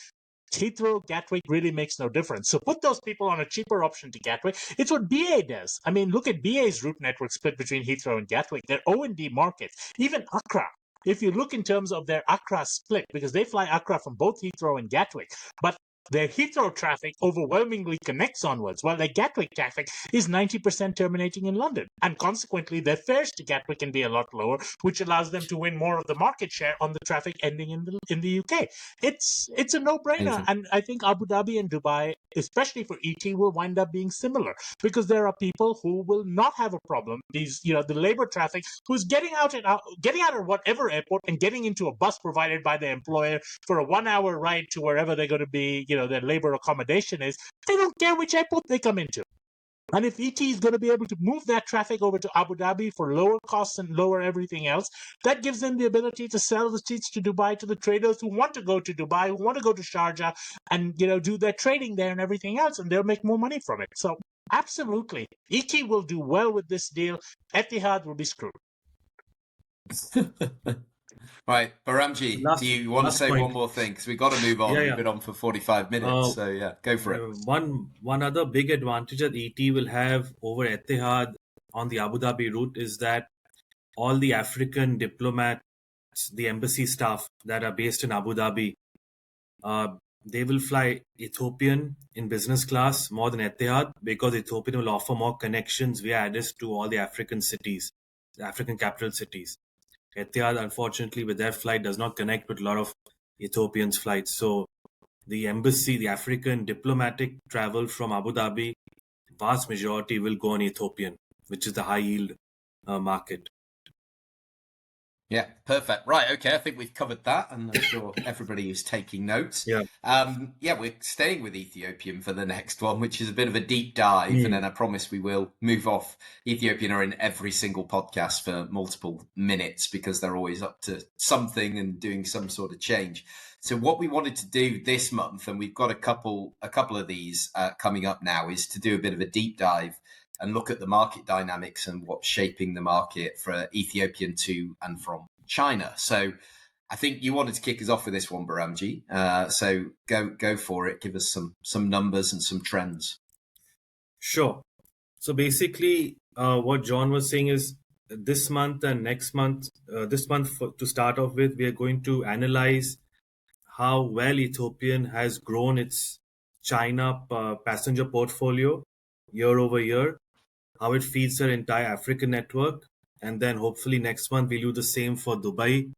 C: Heathrow, Gatwick really makes no difference. So put those people on a cheaper option to Gatwick. It's what BA does. I mean, look at BA's route network split between Heathrow and Gatwick. Their O&D markets, even Accra. If you look in terms of their Accra split, because they fly Accra from both Heathrow and Gatwick, but their Heathrow traffic overwhelmingly connects onwards, while their Gatwick traffic is 90% terminating in London. And consequently, their fares to Gatwick can be a lot lower, which allows them to win more of the market share on the traffic ending in the UK. It's a no-brainer. And I think Abu Dhabi and Dubai, especially for ET, will wind up being similar, because there are people who will not have a problem. These, the labor traffic, who's getting out at whatever airport and getting into a bus provided by their employer for a 1-hour ride to wherever they're going to be, their labor accommodation is. They don't care which airport they come into. And if ET is going to be able to move that traffic over to Abu Dhabi for lower costs and lower everything else, that gives them the ability to sell the seats to Dubai to the traders who want to go to Dubai, who want to go to Sharjah and, do their trading there and everything else, and they'll make more money from it. So absolutely, ET will do well with this deal. Etihad will be screwed.
A: Right, Behramjee, do you want to say one more thing? Because we've got to move on. We've been on for 45 minutes, go for it.
B: One other big advantage that ET will have over Etihad on the Abu Dhabi route is that all the African diplomats, the embassy staff that are based in Abu Dhabi, they will fly Ethiopian in business class more than Etihad, because Ethiopian will offer more connections via Addis to all the African cities, the African capital cities. Etihad, unfortunately, with their flight, does not connect with a lot of Ethiopians' flights. So the embassy, the African diplomatic travel from Abu Dhabi, vast majority will go on Ethiopian, which is the high yield market.
A: Yeah, perfect. Right, okay, I think we've covered that, and I'm sure everybody is taking notes.
B: Yeah,
A: we're staying with Ethiopian for the next one, which is a bit of a deep dive, and then I promise we will move off. Ethiopian are in every single podcast for multiple minutes because they're always up to something and doing some sort of change. So what we wanted to do this month, and we've got a couple of these coming up now, is to do a bit of a deep dive and look at the market dynamics and what's shaping the market for Ethiopian to and from China. So I think you wanted to kick us off with this one, Behramjee. So go for it. Give us some numbers and some trends.
B: Sure. So basically, what John was saying is this month and next month, to start off with, we are going to analyze how well Ethiopian has grown its China passenger portfolio year over year, how it feeds their entire African network. And then hopefully next month we'll do the same for Dubai,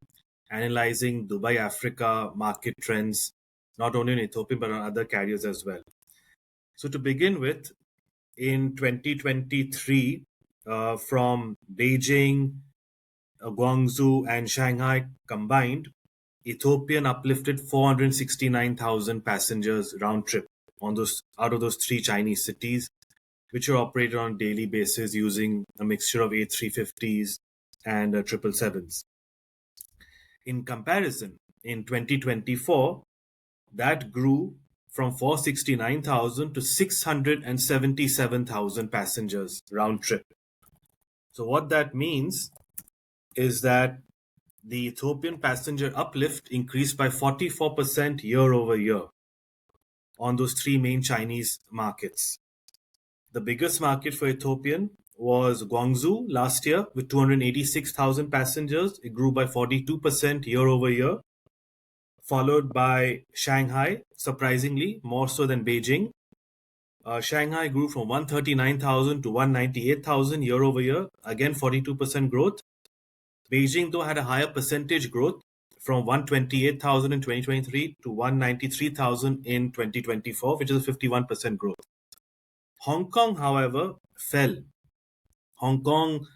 B: analyzing Dubai Africa market trends, not only in Ethiopia, but on other carriers as well. So to begin with, in 2023, from Beijing, Guangzhou and Shanghai combined, Ethiopian uplifted 469,000 passengers round trip out of those three Chinese cities, which are operated on a daily basis using a mixture of A350s and 777s. In comparison, in 2024, that grew from 469,000 to 677,000 passengers round trip. So what that means is that the Ethiopian passenger uplift increased by 44% year over year on those three main Chinese markets. The biggest market for Ethiopian was Guangzhou last year with 286,000 passengers. It grew by 42% year over year, followed by Shanghai, surprisingly, more so than Beijing. Shanghai grew from 139,000 to 198,000 year over year, again 42% growth. Beijing, though, had a higher percentage growth from 128,000 in 2023 to 193,000 in 2024, which is a 51% growth. Hong Kong, however, fell. Hong Kong,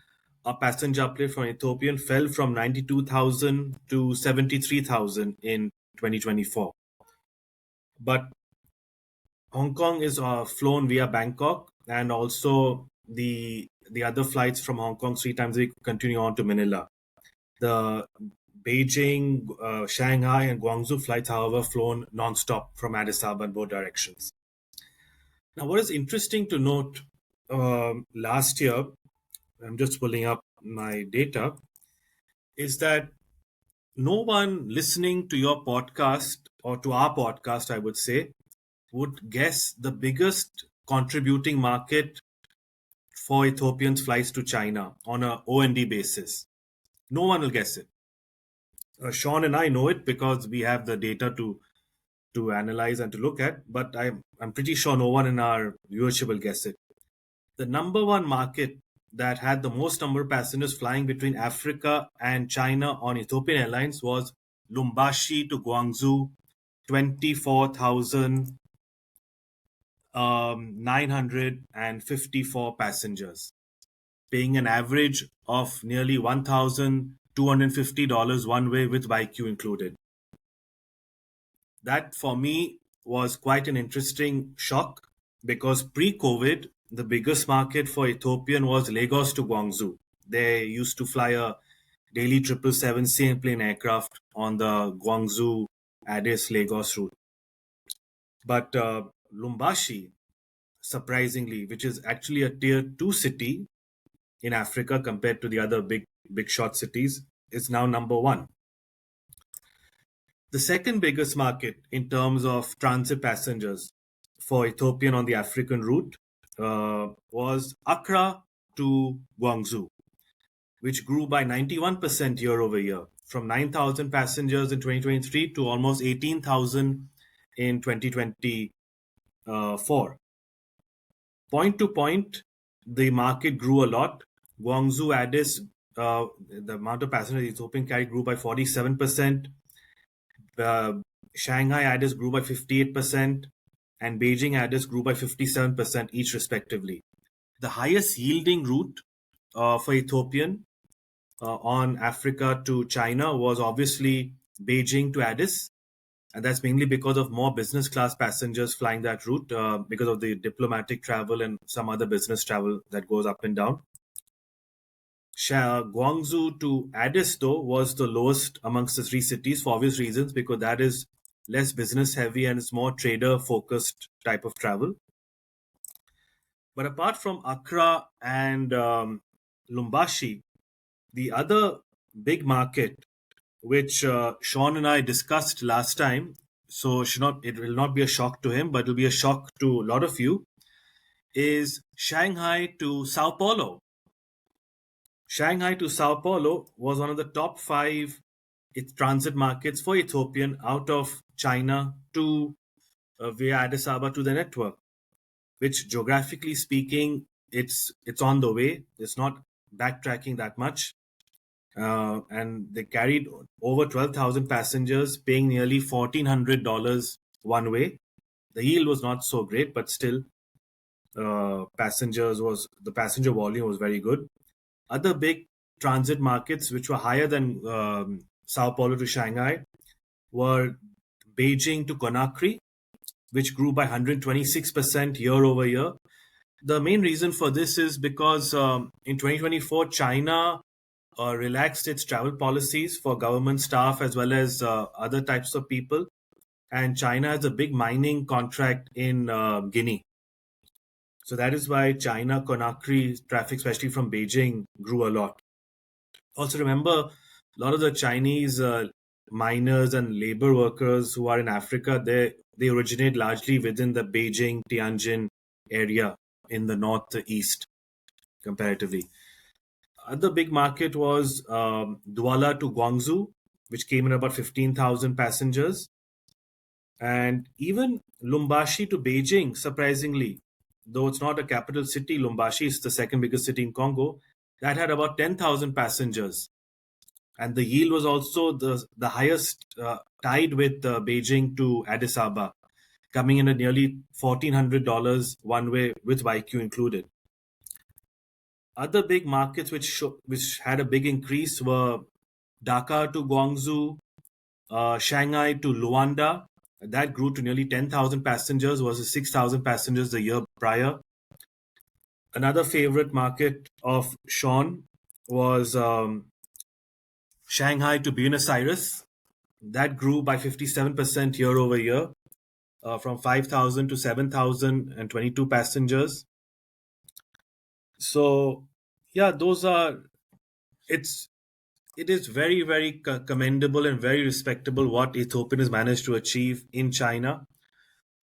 B: a passenger uplift from Ethiopian fell from 92,000 to 73,000 in 2024. But Hong Kong is flown via Bangkok, and also the other flights from Hong Kong 3 times a week continue on to Manila. The Beijing, Shanghai and Guangzhou flights, however, flown non-stop from Addis Ababa in both directions. Now, what is interesting to note, last year, I'm just pulling up my data, is that no one listening to your podcast, or to our podcast, I would say, would guess the biggest contributing market for Ethiopians' flights to China on a O&D basis. No one will guess it. Sean and I know it because we have the data to to analyze and to look at, but I'm pretty sure no one in our viewership will guess it. The number one market that had the most number of passengers flying between Africa and China on Ethiopian Airlines was Lubumbashi to Guangzhou, 24,954 passengers, paying an average of nearly $1,250 one way with YQ included. That for me was quite an interesting shock, because pre-COVID, the biggest market for Ethiopian was Lagos to Guangzhou. They used to fly a daily 777 same plane aircraft on the Guangzhou, Addis, Lagos route. But Lubumbashi, surprisingly, which is actually a tier 2 city in Africa compared to the other big shot cities, is now number one. The second biggest market in terms of transit passengers for Ethiopian on the African route was Accra to Guangzhou, which grew by 91% year over year, from 9,000 passengers in 2023 to almost 18,000 in 2024. Point to point, the market grew a lot. Guangzhou Addis, the amount of passengers Ethiopian carried grew by 47%. Shanghai Addis grew by 58%, and Beijing Addis grew by 57% each respectively. The highest yielding route for Ethiopian on Africa to China was obviously Beijing to Addis, and that's mainly because of more business class passengers flying that route because of the diplomatic travel and some other business travel that goes up and down. Guangzhou to Addis, though, was the lowest amongst the three cities for obvious reasons, because that is less business heavy and it's more trader focused type of travel. But apart from Accra and Lubumbashi, the other big market, which Sean and I discussed last time, so it will not be a shock to him, but it will be a shock to a lot of you, is Shanghai to Sao Paulo. Shanghai to Sao Paulo was one of the top 5 transit markets for Ethiopian out of China to via Addis Ababa to the network, which geographically speaking, it's on the way. It's not backtracking that much. And they carried over 12,000 passengers, paying nearly $1,400 one way. The yield was not so great, but still, the passenger volume was very good. Other big transit markets which were higher than Sao Paulo to Shanghai were Beijing to Conakry, which grew by 126% year over year. The main reason for this is because in 2024, China relaxed its travel policies for government staff as well as other types of people. And China has a big mining contract in Guinea. So that is why China-Conakry traffic, especially from Beijing, grew a lot. Also remember, a lot of the Chinese miners and labor workers who are in Africa, they originate largely within the Beijing, Tianjin area in the northeast, comparatively. Other big market was Douala to Guangzhou, which came in about 15,000 passengers. And even Lubumbashi to Beijing, surprisingly, though it's not a capital city, Lubumbashi is the second biggest city in Congo, that had about 10,000 passengers. And the yield was also the highest, tied with Beijing to Addis Ababa, coming in at nearly $1,400 one way with YQ included. Other big markets which had a big increase were Dhaka to Guangzhou, Shanghai to Luanda. That grew to nearly 10,000 passengers versus 6,000 passengers the year prior. Another favorite market of Sean was Shanghai to Buenos Aires. That grew by 57% year over year, from 5,000 to 7,022 passengers. So, yeah, it is very, very commendable and very respectable what Ethiopian has managed to achieve in China.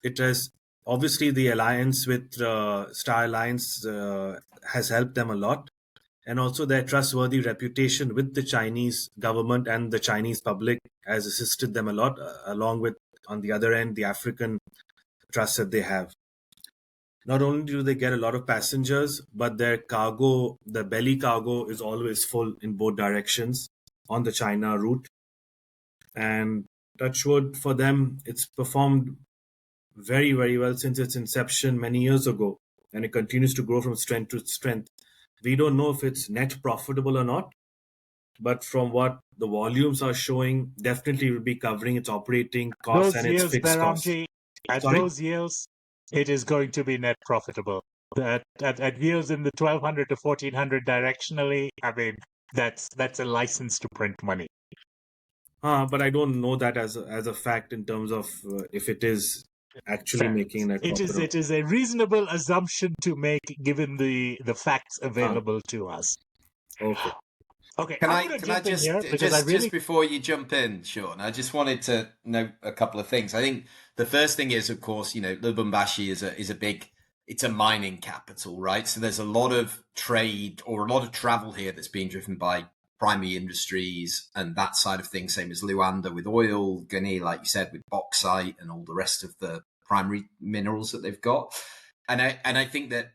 B: It has, obviously, the alliance with Star Alliance has helped them a lot. And also their trustworthy reputation with the Chinese government and the Chinese public has assisted them a lot, along with on the other end, the African trust that they have. Not only do they get a lot of passengers, but their cargo, the belly cargo, is always full in both directions on the China route. And touchwood for them, it's performed very, very well since its inception many years ago. And it continues to grow from strength to strength. We don't know if it's net profitable or not, but from what the volumes are showing, definitely will be covering its operating costs and its fixed costs.
C: At those yields, it is going to be net profitable. At yields in the 1,200 to 1,400 directionally, I mean, that's a license to print money.
B: But I don't know that as a fact in terms of if it is actually
C: Fair.
B: making net profit.
C: It is a reasonable assumption to make given the facts available to us.
B: Okay.
C: Okay,
A: Can
C: I'm
A: I
C: jump in
A: just
C: here because I really...
A: just before you jump in, Sean, I just wanted to note a couple of things. I think the first thing is, of course, Lubumbashi is a big, it's a mining capital, right? So there's a lot of trade or a lot of travel here that's being driven by primary industries and that side of things, same as Luanda with oil, Guinea, like you said, with bauxite and all the rest of the primary minerals that they've got. And I think that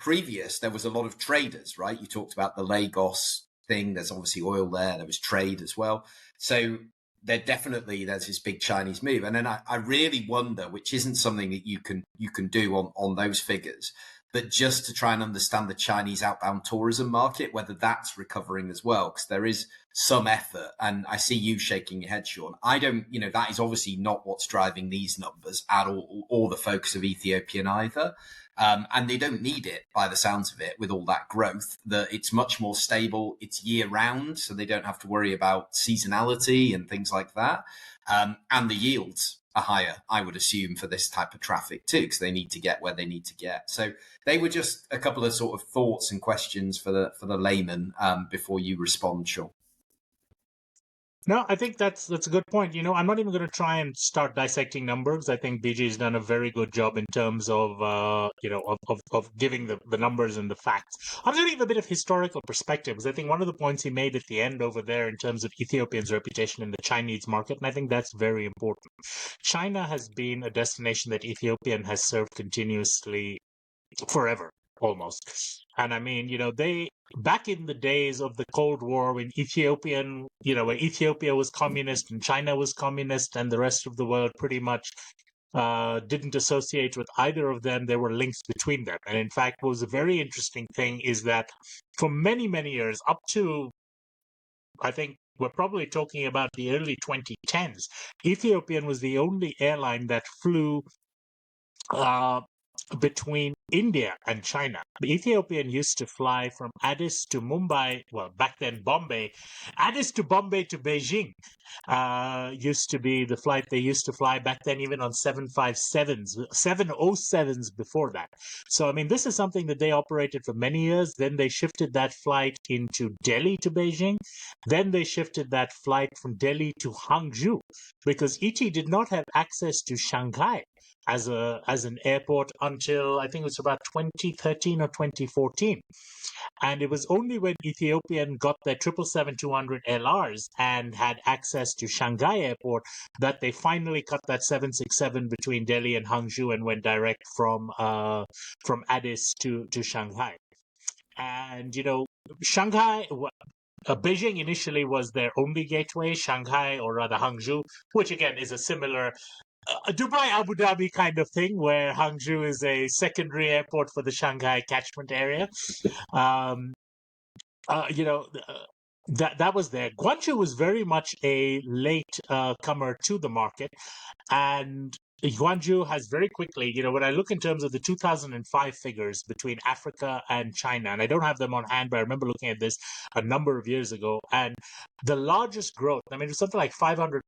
A: there was a lot of traders, right? You talked about the Lagos thing. There's obviously oil there was trade as well, so there's this big Chinese move. And then I really wonder, which isn't something that you can do on those figures, but just to try and understand the Chinese outbound tourism market, whether that's recovering as well, because there is some effort. And I see you shaking your head, Sean. I don't, that is obviously not what's driving these numbers at all, or the focus of Ethiopian either. And they don't need it by the sounds of it with all that growth. It's much more stable. It's year round, so they don't have to worry about seasonality and things like that. And the yields are higher, I would assume, for this type of traffic too, because they need to get where they need to get. So they were just a couple of sort of thoughts and questions for the layman before you respond, Sean.
C: No, I think that's a good point. I'm not even going to try and start dissecting numbers. I think BG has done a very good job in terms of of giving the numbers and the facts. I'm going to give a bit of historical perspective, because I think one of the points he made at the end over there in terms of Ethiopia's reputation in the Chinese market, and I think that's very important. China has been a destination that Ethiopian has served continuously forever, almost. And I mean, they, back in the days of the Cold War, when where Ethiopia was communist and China was communist and the rest of the world pretty much didn't associate with either of them, there were links between them. And in fact, what was a very interesting thing is that for many, many years, up to, I think, we're probably talking about the early 2010s, Ethiopian was the only airline that flew between India and China. The Ethiopian used to fly from Addis to Mumbai, well, back then Bombay, Addis to Bombay to Beijing used to be the flight they used to fly back then, even on 757s, 707s before that. So, I mean, this is something that they operated for many years. Then they shifted that flight into Delhi to Beijing. Then they shifted that flight from Delhi to Hangzhou, because ET did not have access to Shanghai as an airport until I think it was about 2013 or 2014. And it was only when Ethiopian got their 777-200 LRs and had access to Shanghai airport that they finally cut that 767 between Delhi and Hangzhou and went direct from Addis to Shanghai. And Shanghai, Beijing initially was their only gateway. Shanghai, or rather Hangzhou, which again is a similar Dubai Abu Dhabi kind of thing, where Hangzhou is a secondary airport for the Shanghai catchment area. That was there. Guangzhou was very much a late comer to the market, and Guangzhou has very quickly, when I look in terms of the 2005 figures between Africa and China, and I don't have them on hand, but I remember looking at this a number of years ago, and the largest growth, I mean, it was something like 500%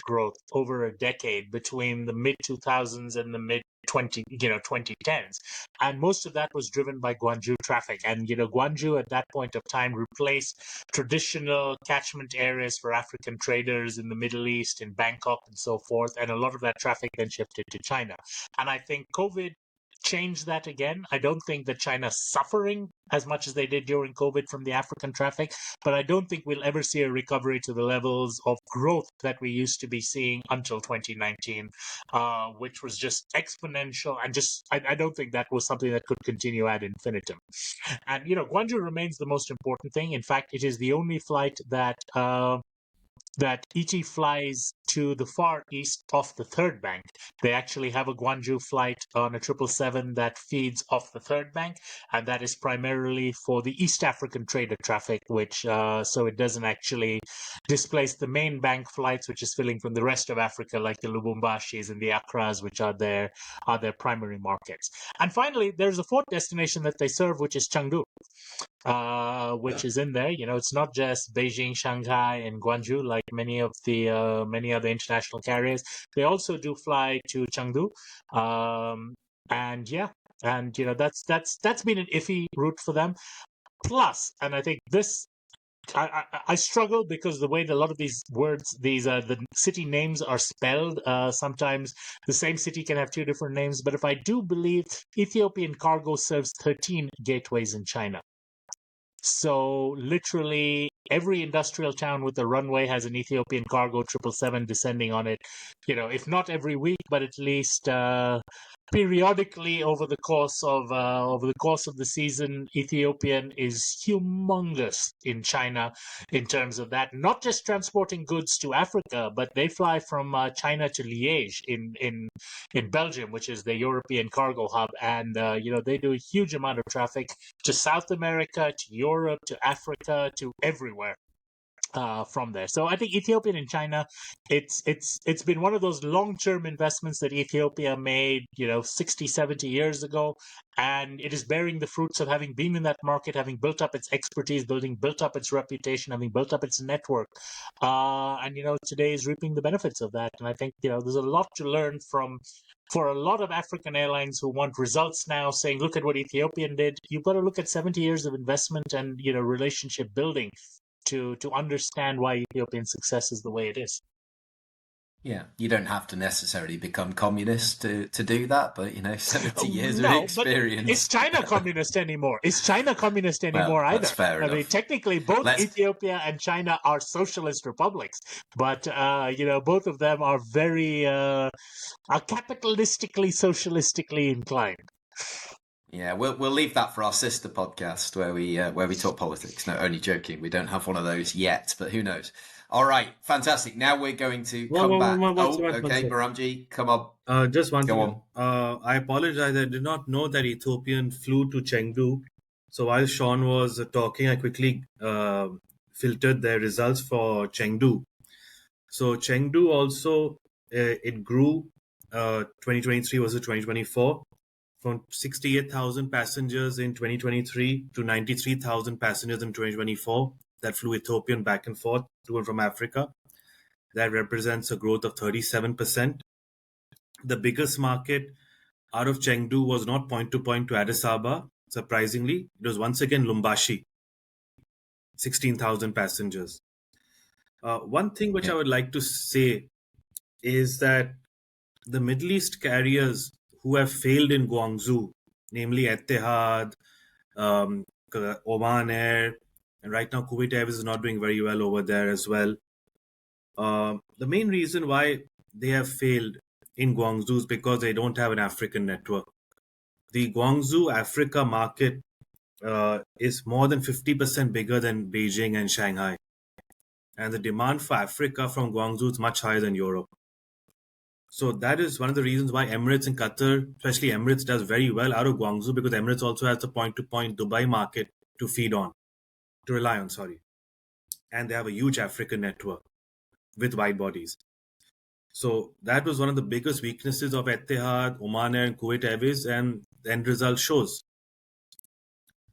C: growth over a decade between the mid-2000s and the mid-2010s. And most of that was driven by Guangzhou traffic. And, Guangzhou at that point of time replaced traditional catchment areas for African traders in the Middle East, in Bangkok and so forth. And a lot of that traffic then shifted to China. And I think COVID change that again. I don't think that China's suffering as much as they did during COVID from the African traffic, but I don't think we'll ever see a recovery to the levels of growth that we used to be seeing until 2019, which was just exponential. And I don't think that was something that could continue ad infinitum. And, Gwangju remains the most important thing. In fact, it is the only flight that ET flies to the far east off the third bank. They actually have a Gwangju flight on a 777 that feeds off the third bank, and that is primarily for the East African trader traffic, which so it doesn't actually displace the main bank flights, which is filling from the rest of Africa, like the Lubumbashis and the Accras, which are their primary markets. And finally, there's a fourth destination that they serve, which is Chengdu. Which is in there. It's not just Beijing, Shanghai, and Guangzhou like many other international carriers. They also do fly to Chengdu, and that's been an iffy route for them. Plus, and I think this. I struggle because the way that a lot of these words, the city names are spelled, sometimes the same city can have two different names. But if I do believe, Ethiopian Cargo serves 13 gateways in China. So literally every industrial town with a runway has an Ethiopian Cargo 777 descending on it. If not every week, but at least periodically over the course of the season. Ethiopian is humongous in China in terms of that. Not just transporting goods to Africa, but they fly from China to Liège in Belgium, which is the European cargo hub, and they do a huge amount of traffic to South America, to Europe, to Africa, to everywhere. From there. So I think Ethiopian and China, it's been one of those long-term investments that Ethiopia made, 60, 70 years ago, and it is bearing the fruits of having been in that market, having built up its expertise, built up its reputation, having built up its network, and today is reaping the benefits of that. And I think there's a lot to learn for a lot of African airlines who want results now, saying, look at what Ethiopian did. You've got to look at 70 years of investment and relationship building to understand why Ethiopian success is the way it is.
A: Yeah, you don't have to necessarily become communist to do that, but 70 years of experience.
C: But is China communist anymore?
A: Well,
C: either?
A: That's fair enough.
C: I mean, technically, both Ethiopia and China are socialist republics, but both of them are very are capitalistically, socialistically inclined.
A: Yeah, we'll leave that for our sister podcast where we talk politics. No, only joking. We don't have one of those yet, but who knows? All right, fantastic. Now we're going to come back. Okay, Behramjee, come on.
B: Just one
A: Go
B: on. I apologize. I did not know that Ethiopian flew to Chengdu. So while Sean was talking, I quickly filtered their results for Chengdu. So Chengdu also, it grew 2023 versus 2024. From 68,000 passengers in 2023 to 93,000 passengers in 2024 that flew Ethiopian back and forth to and from Africa. That represents a growth of 37%. The biggest market out of Chengdu was not point-to-point to Addis Ababa. Surprisingly, it was once again Lumbashi, 16,000 passengers. One thing which I would like to say is that the Middle East carriers who have failed in Guangzhou, namely Etihad, Oman Air, and right now Kuwait Airways is not doing very well over there as well. The main reason why they have failed in Guangzhou is because they don't have an African network. The Guangzhou Africa market is more than 50% bigger than Beijing and Shanghai. And the demand for Africa from Guangzhou is much higher than Europe. So that is one of the reasons why Emirates in Qatar, especially Emirates, does very well out of Guangzhou, because Emirates also has the point-to-point Dubai market to rely on. And they have a huge African network with wide bodies. So that was one of the biggest weaknesses of Etihad, Oman Air, and Kuwait Airways, and the end result shows.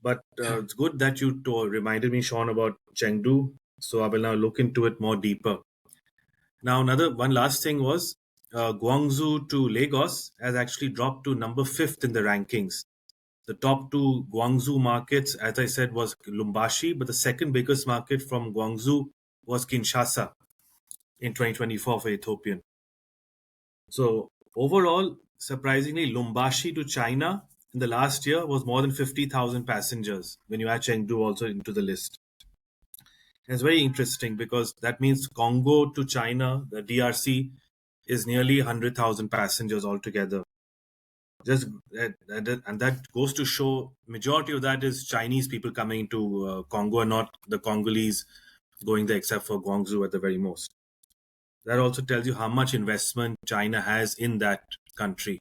B: But it's good that you reminded me, Sean, about Chengdu. So I will now look into it more deeper. Now, one last thing was, Guangzhou to Lagos has actually dropped to number 5th in the rankings. The top two Guangzhou markets, as I said, was Lumbashi, but the second biggest market from Guangzhou was Kinshasa in 2024 for Ethiopian. So overall, surprisingly, Lumbashi to China in the last year was more than 50,000 passengers when you add Chengdu also into the list. And it's very interesting because that means Congo to China, the DRC, is nearly 100,000 passengers altogether. And that goes to show majority of that is Chinese people coming to Congo and not the Congolese going there except for Guangzhou at the very most. That also tells you how much investment China has in that country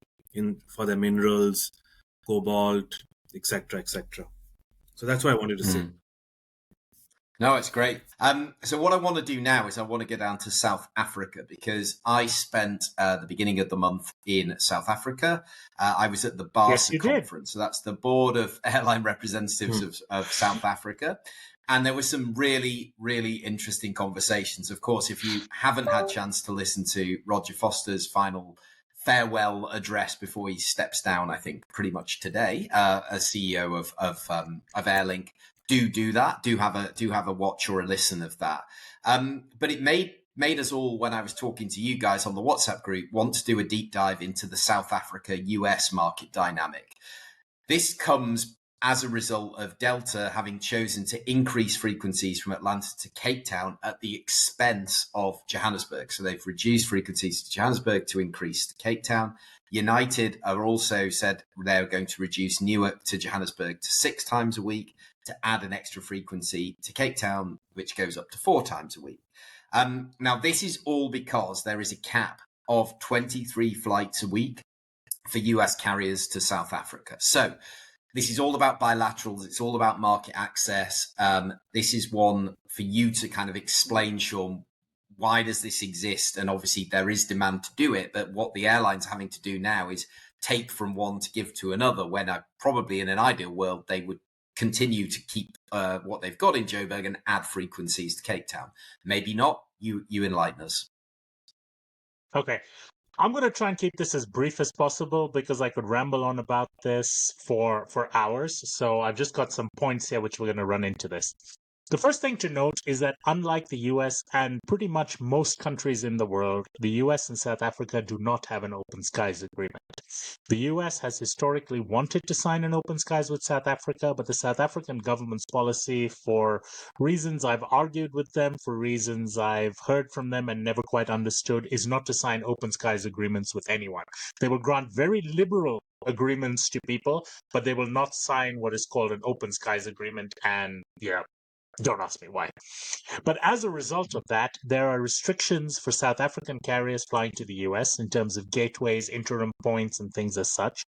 B: for their minerals, cobalt, etc., etc. So that's what I wanted to say.
A: No, it's great. So what I want to do now is I want to get down to South Africa because I spent the beginning of the month in South Africa. I was at the BARSA conference. So that's the Board of Airline Representatives of South Africa. And there were some really, really interesting conversations. Of course, if you haven't had a chance to listen to Roger Foster's final farewell address before he steps down, I think pretty much today, as CEO of Airlink, do that. Do have a watch or a listen of that. But it made us all, when I was talking to you guys on the WhatsApp group, want to do a deep dive into the South Africa US market dynamic. This comes as a result of Delta having chosen to increase frequencies from Atlanta to Cape Town at the expense of Johannesburg. So they've reduced frequencies to Johannesburg to increase to Cape Town. United are also said they're going to reduce Newark to Johannesburg to 6 times a week to add an extra frequency to Cape Town, which goes up to 4 times a week. Now, this is all because there is a cap of 23 flights a week for US carriers to South Africa. So this is all about bilaterals. It's all about market access. This is one for you to kind of explain, Sean, why does this exist? And obviously there is demand to do it, but what the airlines are having to do now is take from one to give to another, when probably in an ideal world, they would continue to keep what they've got in Joburg and add frequencies to Cape Town. Maybe not. You enlighten us.
C: Okay. I'm going to try and keep this as brief as possible because I could ramble on about this for hours. So I've just got some points here which we're going to run into this. The first thing to note is that unlike the US and pretty much most countries in the world, the US and South Africa do not have an open skies agreement. The US has historically wanted to sign an open skies with South Africa, but the South African government's policy, for reasons I've argued with them, for reasons I've heard from them and never quite understood, is not to sign open skies agreements with anyone. They will grant very liberal agreements to people, but they will not sign what is called an open skies agreement. And don't ask me why. But as a result of that, there are restrictions for South African carriers flying to the US in terms of gateways, interim points, and things as such.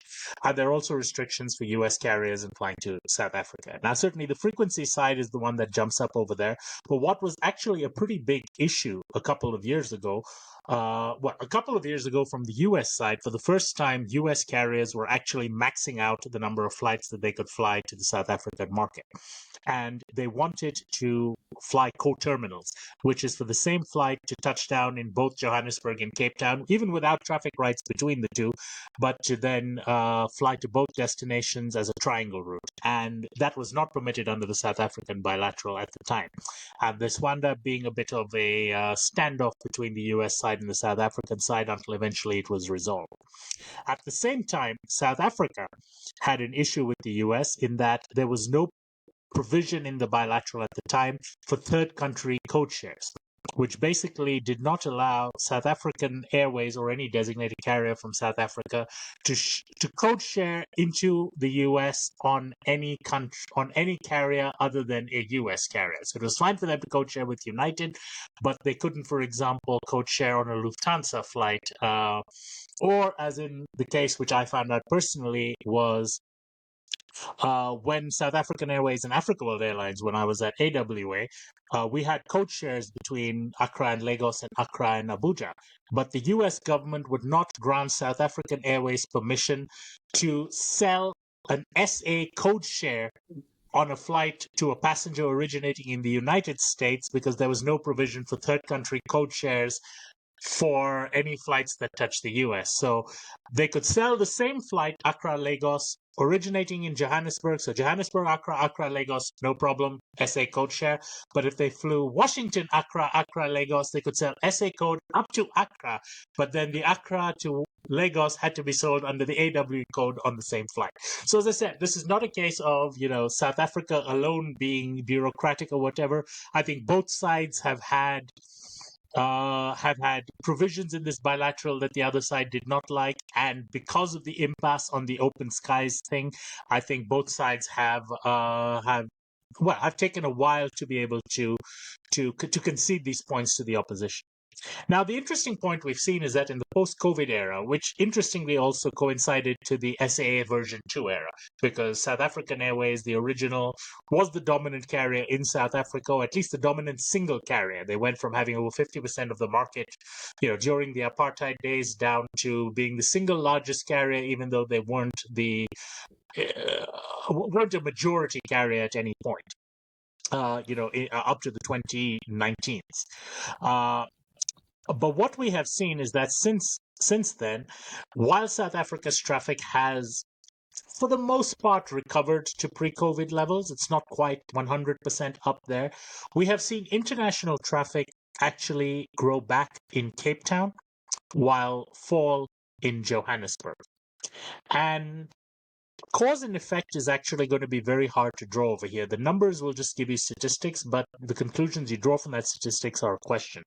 C: And there are also restrictions for US carriers in flying to South Africa. Now, certainly the frequency side is the one that jumps up over there. But what was actually a pretty big issue a couple of years ago, from the US side, for the first time, US carriers were actually maxing out the number of flights that they could fly to the South African market. And they wanted to fly co-terminals, which is for the same flight to touch down in both Johannesburg and Cape Town, even without traffic rights between the two, but to then fly to both destinations as a triangle route. And that was not permitted under the South African bilateral at the time. And this wound up being a bit of a standoff between the US side and the South African side until eventually it was resolved. At the same time, South Africa had an issue with the US in that there was no provision in the bilateral at the time for third country code shares, which basically did not allow South African Airways or any designated carrier from South Africa to code share into the US on any country, on any carrier other than a US carrier. So it was fine for them to code share with United, but they couldn't, for example, code share on a Lufthansa flight, or as in the case which I found out personally was when South African Airways and Africa World Airlines, when I was at AWA, we had code shares between Accra and Lagos and Accra and Abuja. But the US government would not grant South African Airways permission to sell an SA code share on a flight to a passenger originating in the United States because there was no provision for third country code shares for any flights that touch the US. So they could sell the same flight, Accra-Lagos, originating in Johannesburg. So Johannesburg, Accra, Accra-Lagos, no problem, SA code share. But if they flew Washington, Accra, Accra-Lagos, they could sell SA code up to Accra. But then the Accra to Lagos had to be sold under the AW code on the same flight. So as I said, this is not a case of, South Africa alone being bureaucratic or whatever. I think both sides have had provisions in this bilateral that the other side did not like, and because of the impasse on the open skies thing, I think both sides have taken a while to be able to concede these points to the opposition. Now, the interesting point we've seen is that in the post-COVID era, which interestingly also coincided to the SAA version 2 era, because South African Airways, the original, was the dominant carrier in South Africa, or at least the dominant single carrier. They went from having over 50% of the market, during the apartheid days, down to being the single largest carrier, even though they weren't a majority carrier at any point, up to the 2019s. But what we have seen is that since then, while South Africa's traffic has, for the most part, recovered to pre-COVID levels, it's not quite 100% up there. We have seen international traffic actually grow back in Cape Town, while fall in Johannesburg. And cause and effect is actually going to be very hard to draw over here. The numbers will just give you statistics, but the conclusions you draw from that statistics are a question.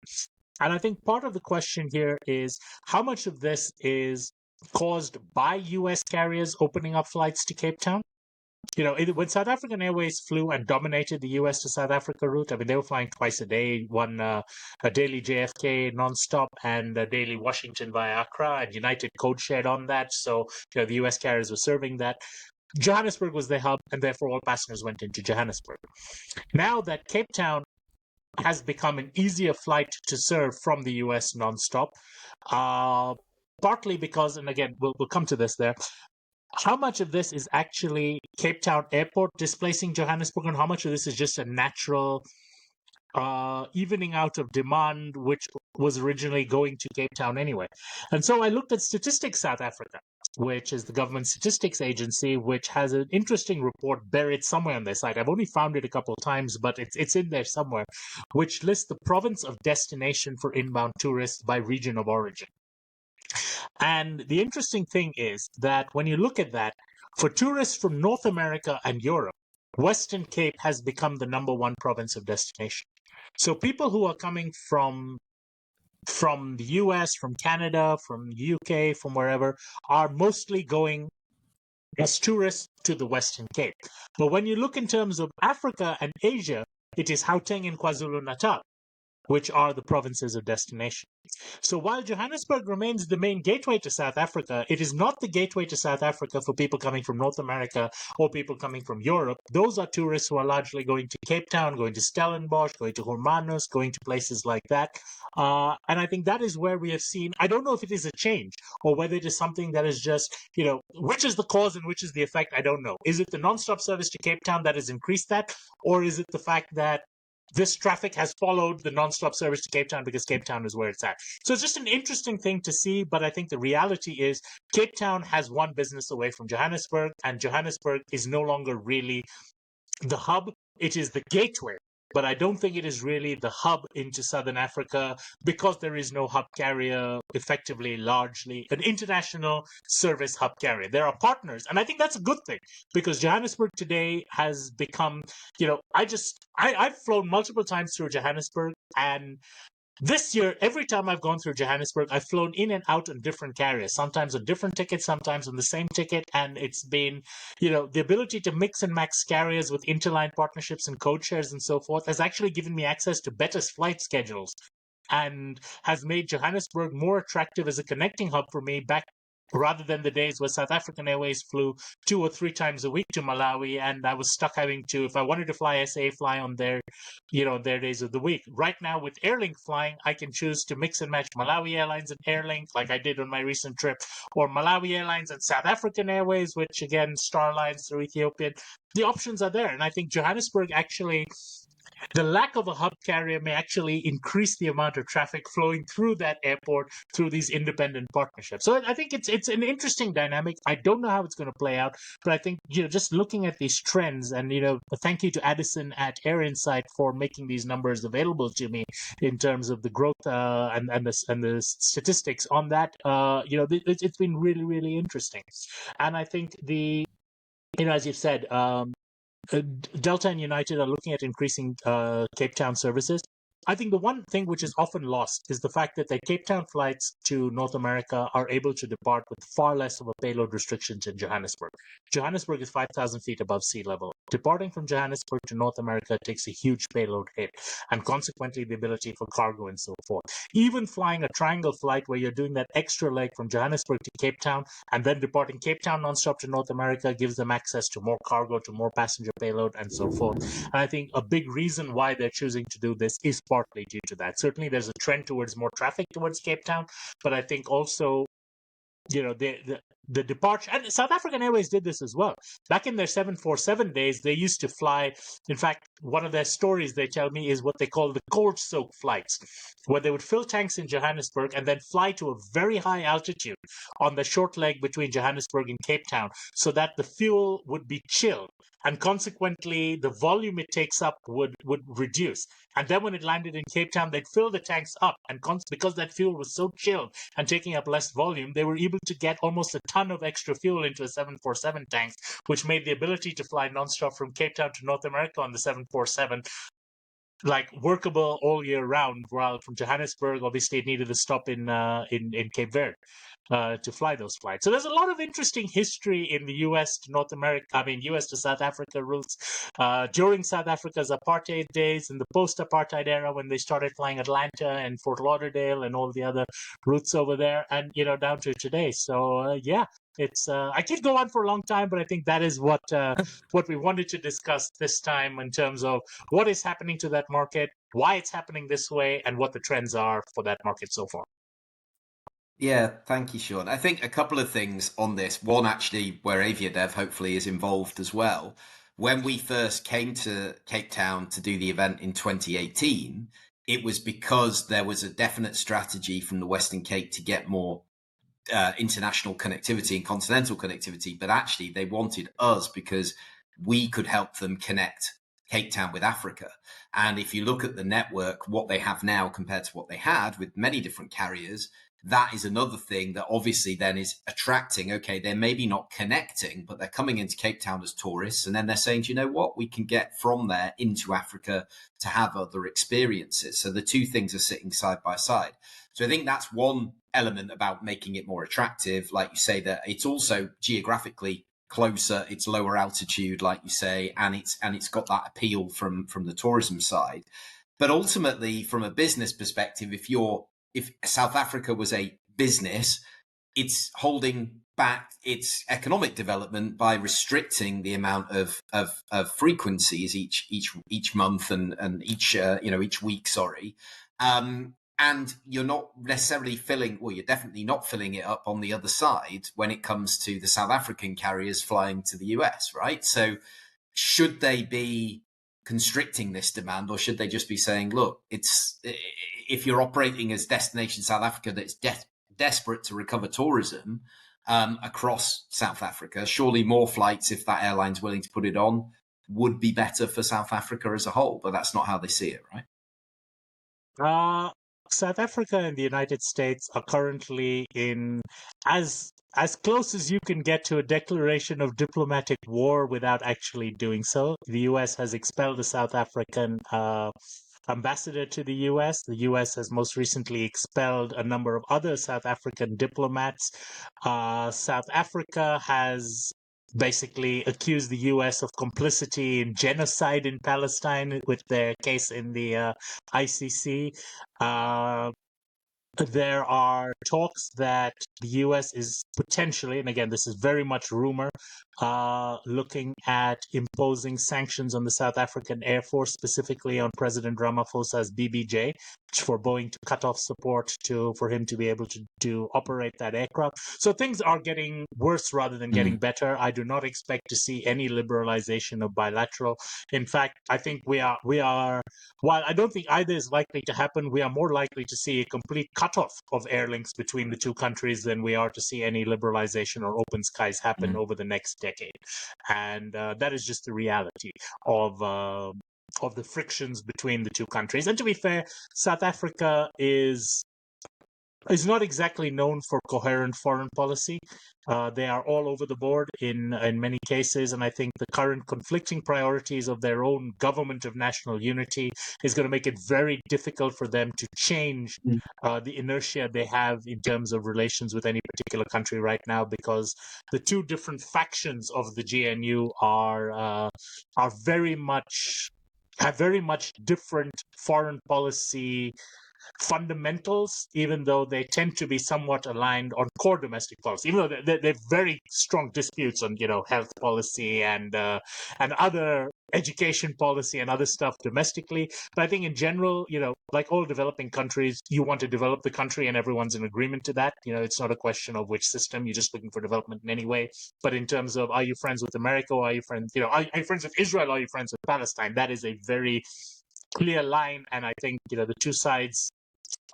C: And I think part of the question here is how much of this is caused by U.S. carriers opening up flights to Cape Town? When South African Airways flew and dominated the U.S. to South Africa route, I mean, they were flying twice a day, a daily JFK nonstop and a daily Washington via Accra, and United code shared on that. So, the U.S. carriers were serving that. Johannesburg was the hub, and therefore all passengers went into Johannesburg. Now that Cape Town has become an easier flight to serve from the US nonstop, partly because, and again, we'll come to this there, how much of this is actually Cape Town Airport displacing Johannesburg, and how much of this is just a natural evening out of demand, which was originally going to Cape Town anyway? And so I looked at Statistics South Africa, which is the government statistics agency, which has an interesting report buried somewhere on their site. I've only found it a couple of times, but it's in there somewhere, which lists the province of destination for inbound tourists by region of origin. And the interesting thing is that when you look at that, for tourists from North America and Europe, Western Cape has become the number one province of destination. So people who are coming from the US, from Canada, from the UK, from wherever, are mostly going as tourists to the Western Cape. But when you look in terms of Africa and Asia, it is Gauteng and KwaZulu-Natal, which are the provinces of destination. So while Johannesburg remains the main gateway to South Africa, it is not the gateway to South Africa for people coming from North America or people coming from Europe. Those are tourists who are largely going to Cape Town, going to Stellenbosch, going to Hermanus, going to places like that. And I think that is where we have seen, I don't know if it is a change or whether it is something that is just, which is the cause and which is the effect, I don't know. Is it the nonstop service to Cape Town that has increased that? Or is it the fact that this traffic has followed the nonstop service to Cape Town because Cape Town is where it's at? So it's just an interesting thing to see, but I think the reality is Cape Town has one business away from Johannesburg, and Johannesburg is no longer really the hub. It is the gateway, but I don't think it is really the hub into Southern Africa because there is no hub carrier, effectively, largely an international service hub carrier. There are partners, and I think that's a good thing because Johannesburg today has become, I've flown multiple times through Johannesburg, and this year, every time I've gone through Johannesburg, I've flown in and out on different carriers, sometimes on different tickets, sometimes on the same ticket. And it's been, the ability to mix and match carriers with interline partnerships and code shares and so forth has actually given me access to better flight schedules and has made Johannesburg more attractive as a connecting hub for me back rather than the days where South African Airways flew 2 or 3 times a week to Malawi, and I was stuck having to, if I wanted to fly SA, fly on their days of the week. Right now, with Airlink flying, I can choose to mix and match Malawi Airlines and Airlink, like I did on my recent trip, or Malawi Airlines and South African Airways, which again, Starlines through Ethiopian. The options are there, and I think Johannesburg actually the lack of a hub carrier may actually increase the amount of traffic flowing through that airport through these independent partnerships. So I think it's an interesting dynamic. I don't know how it's going to play out, but I think just looking at these trends, and thank you to Addison at Air Insight for making these numbers available to me in terms of the growth and the statistics on that. It's been really, really interesting, and I think as you've said. Delta and United are looking at increasing Cape Town services. I think the one thing which is often lost is the fact that their Cape Town flights to North America are able to depart with far less of a payload restrictions in Johannesburg. Johannesburg is 5,000 feet above sea level. Departing from Johannesburg to North America takes a huge payload hit, and consequently the ability for cargo and so forth. Even flying a triangle flight where you're doing that extra leg from Johannesburg to Cape Town and then departing Cape Town nonstop to North America gives them access to more cargo, to more passenger payload, and so forth. And I think a big reason why they're choosing to do this is partly due to that. Certainly, there's a trend towards more traffic towards Cape Town, but I think also, the departure, and South African Airways did this as well. Back in their 747 days, they used to fly. In fact, one of their stories they tell me is what they call the cold soak flights, where they would fill tanks in Johannesburg and then fly to a very high altitude on the short leg between Johannesburg and Cape Town, so that the fuel would be chilled, and consequently the volume it takes up would reduce. And then when it landed in Cape Town, they'd fill the tanks up, and because that fuel was so chilled and taking up less volume, they were able to get almost a ton of extra fuel into a 747 tank, which made the ability to fly nonstop from Cape Town to North America on the 747 workable all year round. While from Johannesburg, obviously, it needed a stop in Cape Verde to fly those flights. So there's a lot of interesting history in the U.S. to North America, U.S. to South Africa routes during South Africa's apartheid days, in the post-apartheid era when they started flying Atlanta and Fort Lauderdale and all the other routes over there, and down to today. So it's I could go on for a long time, but I think that is what we wanted to discuss this time in terms of what is happening to that market, why it's happening this way, and what the trends are for that market so far.
A: Yeah, thank you, Sean. I think a couple of things on this. One, actually, where AviaDev hopefully is involved as well. When we first came to Cape Town to do the event in 2018, it was because there was a definite strategy from the Western Cape to get more international connectivity and continental connectivity, but actually they wanted us because we could help them connect Cape Town with Africa. And if you look at the network, what they have now compared to what they had with many different carriers, that is another thing that obviously then is attracting. Okay, they're maybe not connecting, but they're coming into Cape Town as tourists. And then they're saying, do you know what? We can get from there into Africa to have other experiences. So the two things are sitting side by side. So I think that's one element about making it more attractive. Like you say, that it's also geographically closer, it's lower altitude, like you say, and it's got that appeal from the tourism side. But ultimately, from a business perspective, if South Africa was a business, it's holding back its economic development by restricting the amount of frequencies each month and each week. And you're not necessarily you're definitely not filling it up on the other side when it comes to the South African carriers flying to the US, right? So should they be constricting this demand, or should they just be saying, look, if you're operating as Destination South Africa that's desperate to recover tourism across South Africa, surely more flights, if that airline's willing to put it on, would be better for South Africa as a whole. But that's not how they see it, right?
C: South Africa and the United States are currently in as close as you can get to a declaration of diplomatic war without actually doing so. The U.S. has expelled the South African ambassador to the U.S. The U.S. has most recently expelled a number of other South African diplomats. South Africa has basically accused the U.S. of complicity in genocide in Palestine with their case in the ICC. There are talks that the U.S. is potentially, and again, this is very much rumor, looking at imposing sanctions on the South African Air Force, specifically on President Ramaphosa's BBJ, for Boeing to cut off support for him to be able to operate that aircraft. So things are getting worse rather than getting better. I do not expect to see any liberalization of bilateral. In fact, I think we are while I don't think either is likely to happen, we are more likely to see a complete cutoff of air links between the two countries than we are to see any liberalization or open skies happen over the next decade. And that is just the reality of the frictions between the two countries. And to be fair, South Africa is not exactly known for coherent foreign policy. They are all over the board in many cases, and I think the current conflicting priorities of their own government of national unity is going to make it very difficult for them to change the inertia they have in terms of relations with any particular country right now, because the two different factions of the GNU have very much different foreign policy fundamentals, even though they tend to be somewhat aligned on core domestic policy, even though they have very strong disputes on, health policy and other education policy and other stuff domestically. But I think in general, like all developing countries, you want to develop the country and everyone's in agreement to that. It's not a question of which system, you're just looking for development in any way. But in terms of, are you friends with America, or are you friends, are you friends with Israel, or are you friends with Palestine? That is a very clear line, and I think the two sides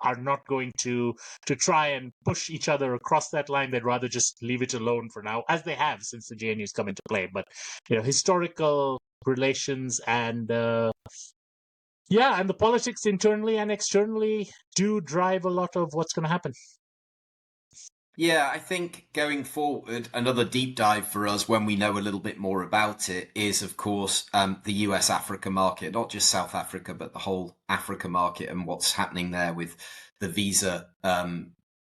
C: are not going to try and push each other across that line. They'd rather just leave it alone for now, as they have since the GNU's come into play. But historical relations and and the politics internally and externally do drive a lot of what's going to happen.
A: Yeah, I think going forward, another deep dive for us when we know a little bit more about it is, of course, the US Africa market, not just South Africa, but the whole Africa market and what's happening there with the visa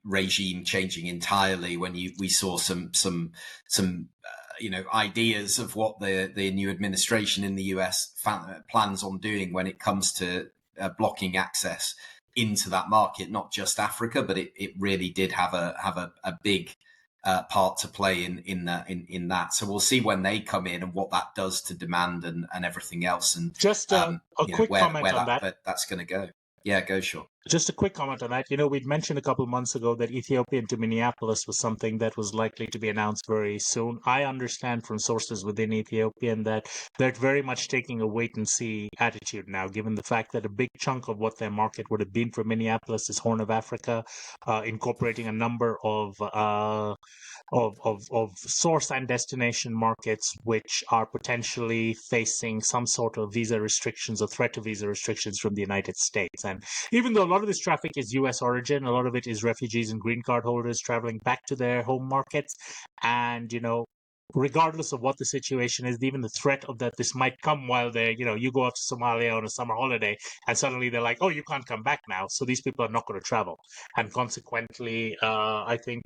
A: regime changing entirely. When we saw some ideas of what the new administration in the US plans on doing when it comes to blocking access into that market, not just Africa, but it really did have a big part to play in that. So we'll see when they come in and what that does to demand and everything else. And
C: just a quick comment on that.
A: That's going to go. Yeah, go, sure.
C: Just a quick comment on that. We'd mentioned a couple of months ago that Ethiopian to Minneapolis was something that was likely to be announced very soon. I understand from sources within Ethiopian that they're very much taking a wait-and-see attitude now, given the fact that a big chunk of what their market would have been for Minneapolis is Horn of Africa, incorporating a number of source and destination markets which are potentially facing some sort of visa restrictions or threat to visa restrictions from the United States. And even though a lot of this traffic is U.S. origin, a lot of it is refugees and green card holders traveling back to their home markets. And, regardless of what the situation is, even the threat of that this might come while they're, you go off to Somalia on a summer holiday and suddenly they're like, oh, you can't come back now. So these people are not going to travel. And consequently, I think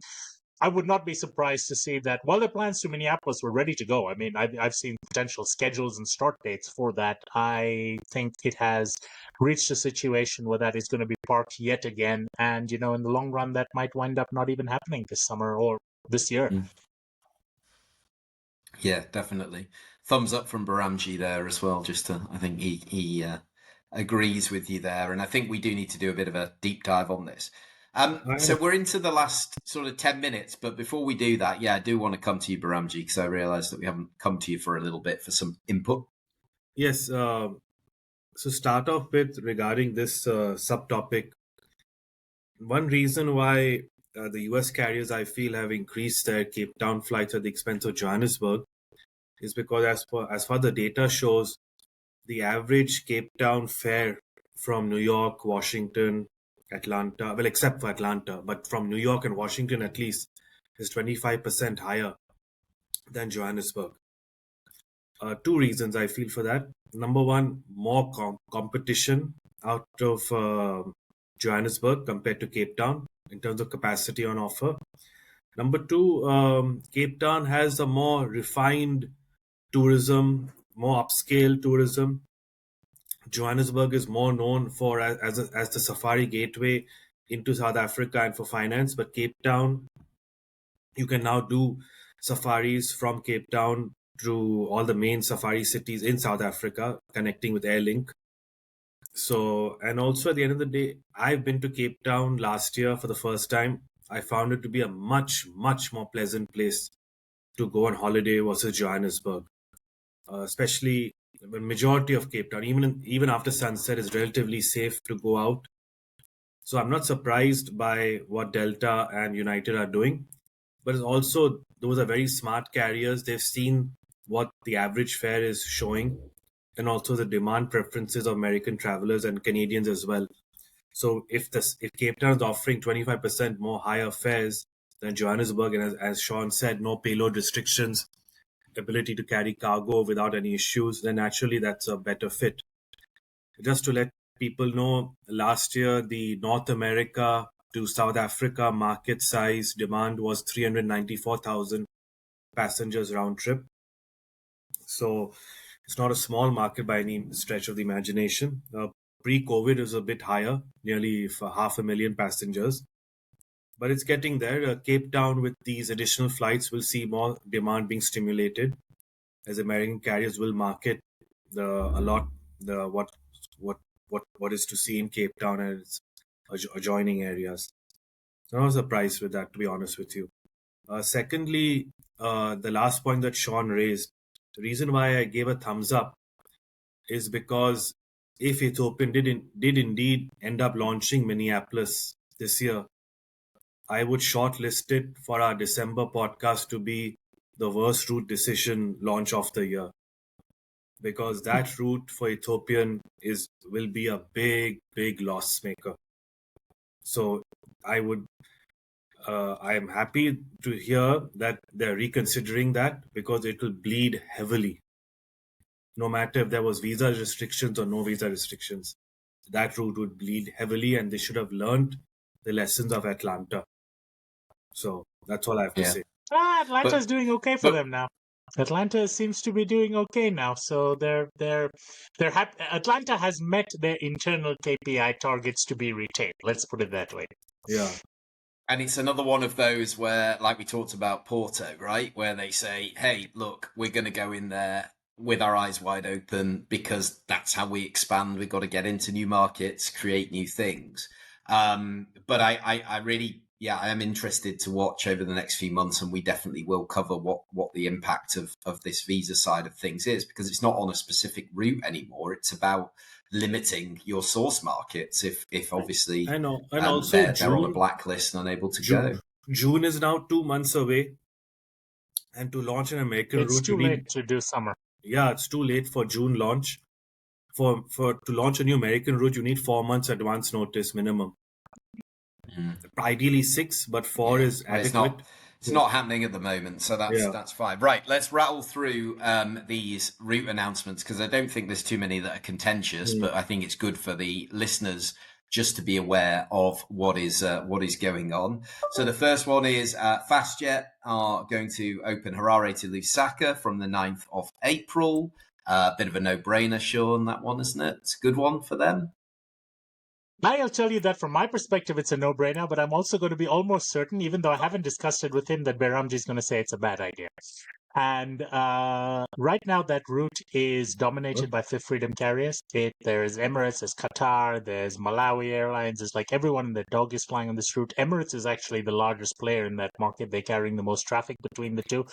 C: I would not be surprised to see that while their plans to Minneapolis were ready to go, I mean, I've seen potential schedules and start dates for that. I think it has reached a situation where that is going to be parked yet again. And, in the long run, that might wind up not even happening this summer or this year.
A: Yeah, definitely. Thumbs up from Behramjee there as well. I think he agrees with you there. And I think we do need to do a bit of a deep dive on this. So we're into the last sort of 10 minutes, but before we do that, I do want to come to you, Behramjee, because I realize that we haven't come to you for a little bit for some input.
B: Yes. So start off with regarding this subtopic. One reason why the US carriers, I feel, have increased their Cape Town flights at the expense of Johannesburg is because as far the data shows, the average Cape Town fare from New York, Washington, Atlanta, well, except for Atlanta, but from New York and Washington at least, is 25% higher than Johannesburg. Two reasons I feel for that. Number one, more competition out of Johannesburg compared to Cape Town in terms of capacity on offer. Number two, Cape Town has a more refined tourism, more upscale tourism. Johannesburg is more known for as the safari gateway into South Africa and for finance, but Cape Town, you can now do safaris from Cape Town through all the main safari cities in South Africa, connecting with Airlink. So, and also at the end of the day, I've been to Cape Town last year for the first time. I found it to be a much, much more pleasant place to go on holiday versus Johannesburg. Especially the majority of Cape Town, even after sunset, is relatively safe to go out. So I'm not surprised by what Delta and United are doing, but it's also those are very smart carriers. They've seen what the average fare is showing, and also the demand preferences of American travelers and Canadians as well. So if Cape Town is offering 25% more higher fares than Johannesburg, and as Sean said, no payload restrictions, ability to carry cargo without any issues, then naturally that's a better fit. Just to let people know, last year the North America to South Africa market size demand was 394,000 passengers round trip. So it's not a small market by any stretch of the imagination. Pre-COVID, it was a bit higher, nearly for 500,000 passengers. But it's getting there. Cape Town, with these additional flights, will see more demand being stimulated, as American carriers will market what is to see in Cape Town and its adjoining areas. So I'm not surprised with that, to be honest with you. Secondly, the last point that Sean raised, the reason why I gave a thumbs up is because if Ethiopian did indeed end up launching Minneapolis this year, I would shortlist it for our December podcast to be the worst route decision launch of the year, because that route for Ethiopian will be a big loss maker. So I am happy to hear that they're reconsidering that, because it will bleed heavily. No matter if there was visa restrictions or no visa restrictions, that route would bleed heavily, and they should have learned the lessons of Atlanta. So that's all I have to say.
C: Atlanta's doing okay for them now. Atlanta seems to be doing okay now, so they're happy. Atlanta has met their internal KPI targets to be retained. Let's put it that way.
B: Yeah.
A: And it's another one of those where, like we talked about Porto, right? Where they say, hey, look, we're going to go in there with our eyes wide open because that's how we expand. We've got to get into new markets, create new things. But I really, I am interested to watch over the next few months, and we definitely will cover what the impact of this visa side of things is, because it's not on a specific route anymore. It's about limiting your source markets if obviously
B: I know. And also
A: they're on a blacklist and unable to go.
B: June is now 2 months away, and to launch an American route,
C: it's too late to do summer.
B: Yeah, it's too late for June launch. To launch a new American route, you need 4 months advance notice minimum. Ideally 6, but 4 is adequate.
A: It's not happening at the moment, so that's fine. Right, let's rattle through these route announcements, because I don't think there's too many that are contentious, but I think it's good for the listeners just to be aware of what is going on. So the first one is Fastjet are going to open Harare-Lusaka from the 9th of April. Bit of a no-brainer, Sean, that one, isn't it? It's a good one for them.
C: I'll tell you that from my perspective, it's a no-brainer, but I'm also going to be almost certain, even though I haven't discussed it with him, that Behramjee is going to say it's a bad idea. And right now, that route is dominated by Fifth Freedom carriers. There's Emirates, there's Qatar, there's Malawi Airlines. It's like everyone and their dog is flying on this route. Emirates is actually the largest player in that market. They're carrying the most traffic between the two.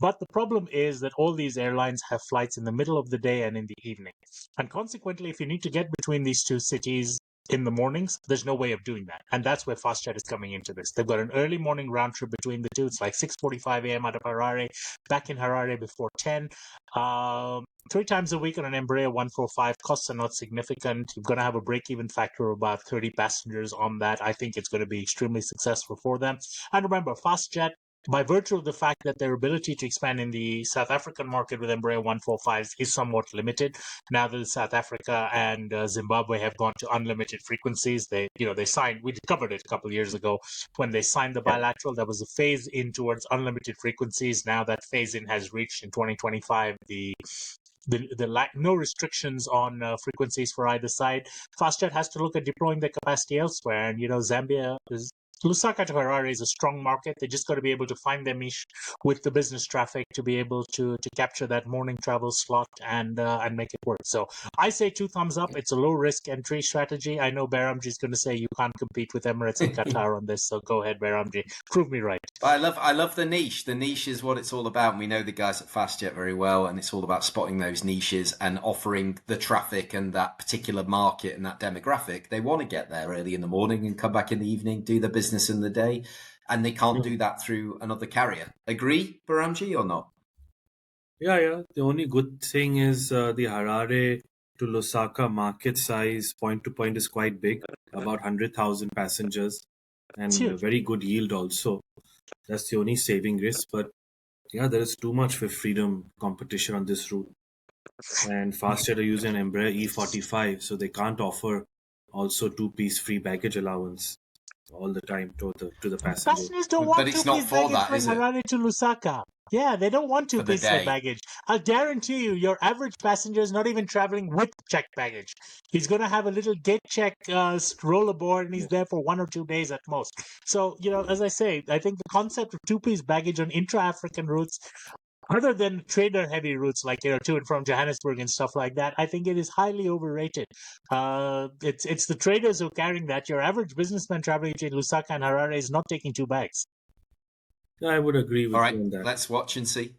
C: But the problem is that all these airlines have flights in the middle of the day and in the evening. And consequently, if you need to get between these two cities in the mornings, there's no way of doing that. And that's where Fastjet is coming into this. They've got an early morning round trip between the two. It's like 6:45 a.m. out of Harare, back in Harare before 10. 3 times a week on an Embraer 145. Costs are not significant. You're going to have a break-even factor of about 30 passengers on that. I think it's going to be extremely successful for them. And remember, Fastjet, by virtue of the fact that their ability to expand in the South African market with Embraer 145s is somewhat limited, now that South Africa and Zimbabwe have gone to unlimited frequencies, they signed, we covered it a couple of years ago, when they signed the bilateral, there was a phase in towards unlimited frequencies. Now that phase in has reached in 2025 no restrictions on frequencies for either side. Fastjet has to look at deploying their capacity elsewhere, and Zambia is Lusaka to Harare is a strong market. They just got to be able to find their niche with the business traffic to be able to capture that morning travel slot and make it work. So I say 2 thumbs up. It's a low risk entry strategy. I know Behramjee is going to say you can't compete with Emirates and Qatar on this. So go ahead, Behramjee. Prove me right.
A: But I love the niche. The niche is what it's all about. And we know the guys at Fastjet very well, and it's all about spotting those niches and offering the traffic and that particular market and that demographic. They want to get there early in the morning and come back in the evening, do their business in the day, and they can't do that through another carrier. Agree, Behramjee, or not?
B: Yeah. The only good thing is the Harare to Lusaka market size point to point is quite big, about 100,000 passengers, and a very good yield also. That's the only saving risk. But yeah, there is too much for freedom competition on this route. And Fastjet are using Embraer E45, so they can't offer also 2-piece free baggage allowance all the time to the passenger.
C: Passengers don't want
A: But it's not
C: 2-piece
A: for
C: baggage
A: that,
C: from
A: is it?
C: Harare to Lusaka. Yeah, they don't want
A: For the
C: 2-piece for
A: day.
C: baggage. I'll guarantee you, your average passenger is not even traveling with checked baggage. He's going to have a little gate check roll aboard, and he's there for 1 or 2 days at most. So, as I say, I think the concept of 2-piece baggage on intra-African routes, other than trader-heavy routes like to and from Johannesburg and stuff like that, I think it is highly overrated. It's the traders who are carrying that. Your average businessman traveling between Lusaka and Harare is not taking 2 bags.
B: Yeah, I would agree with
A: All right,
B: you on that.
A: let's watch and see.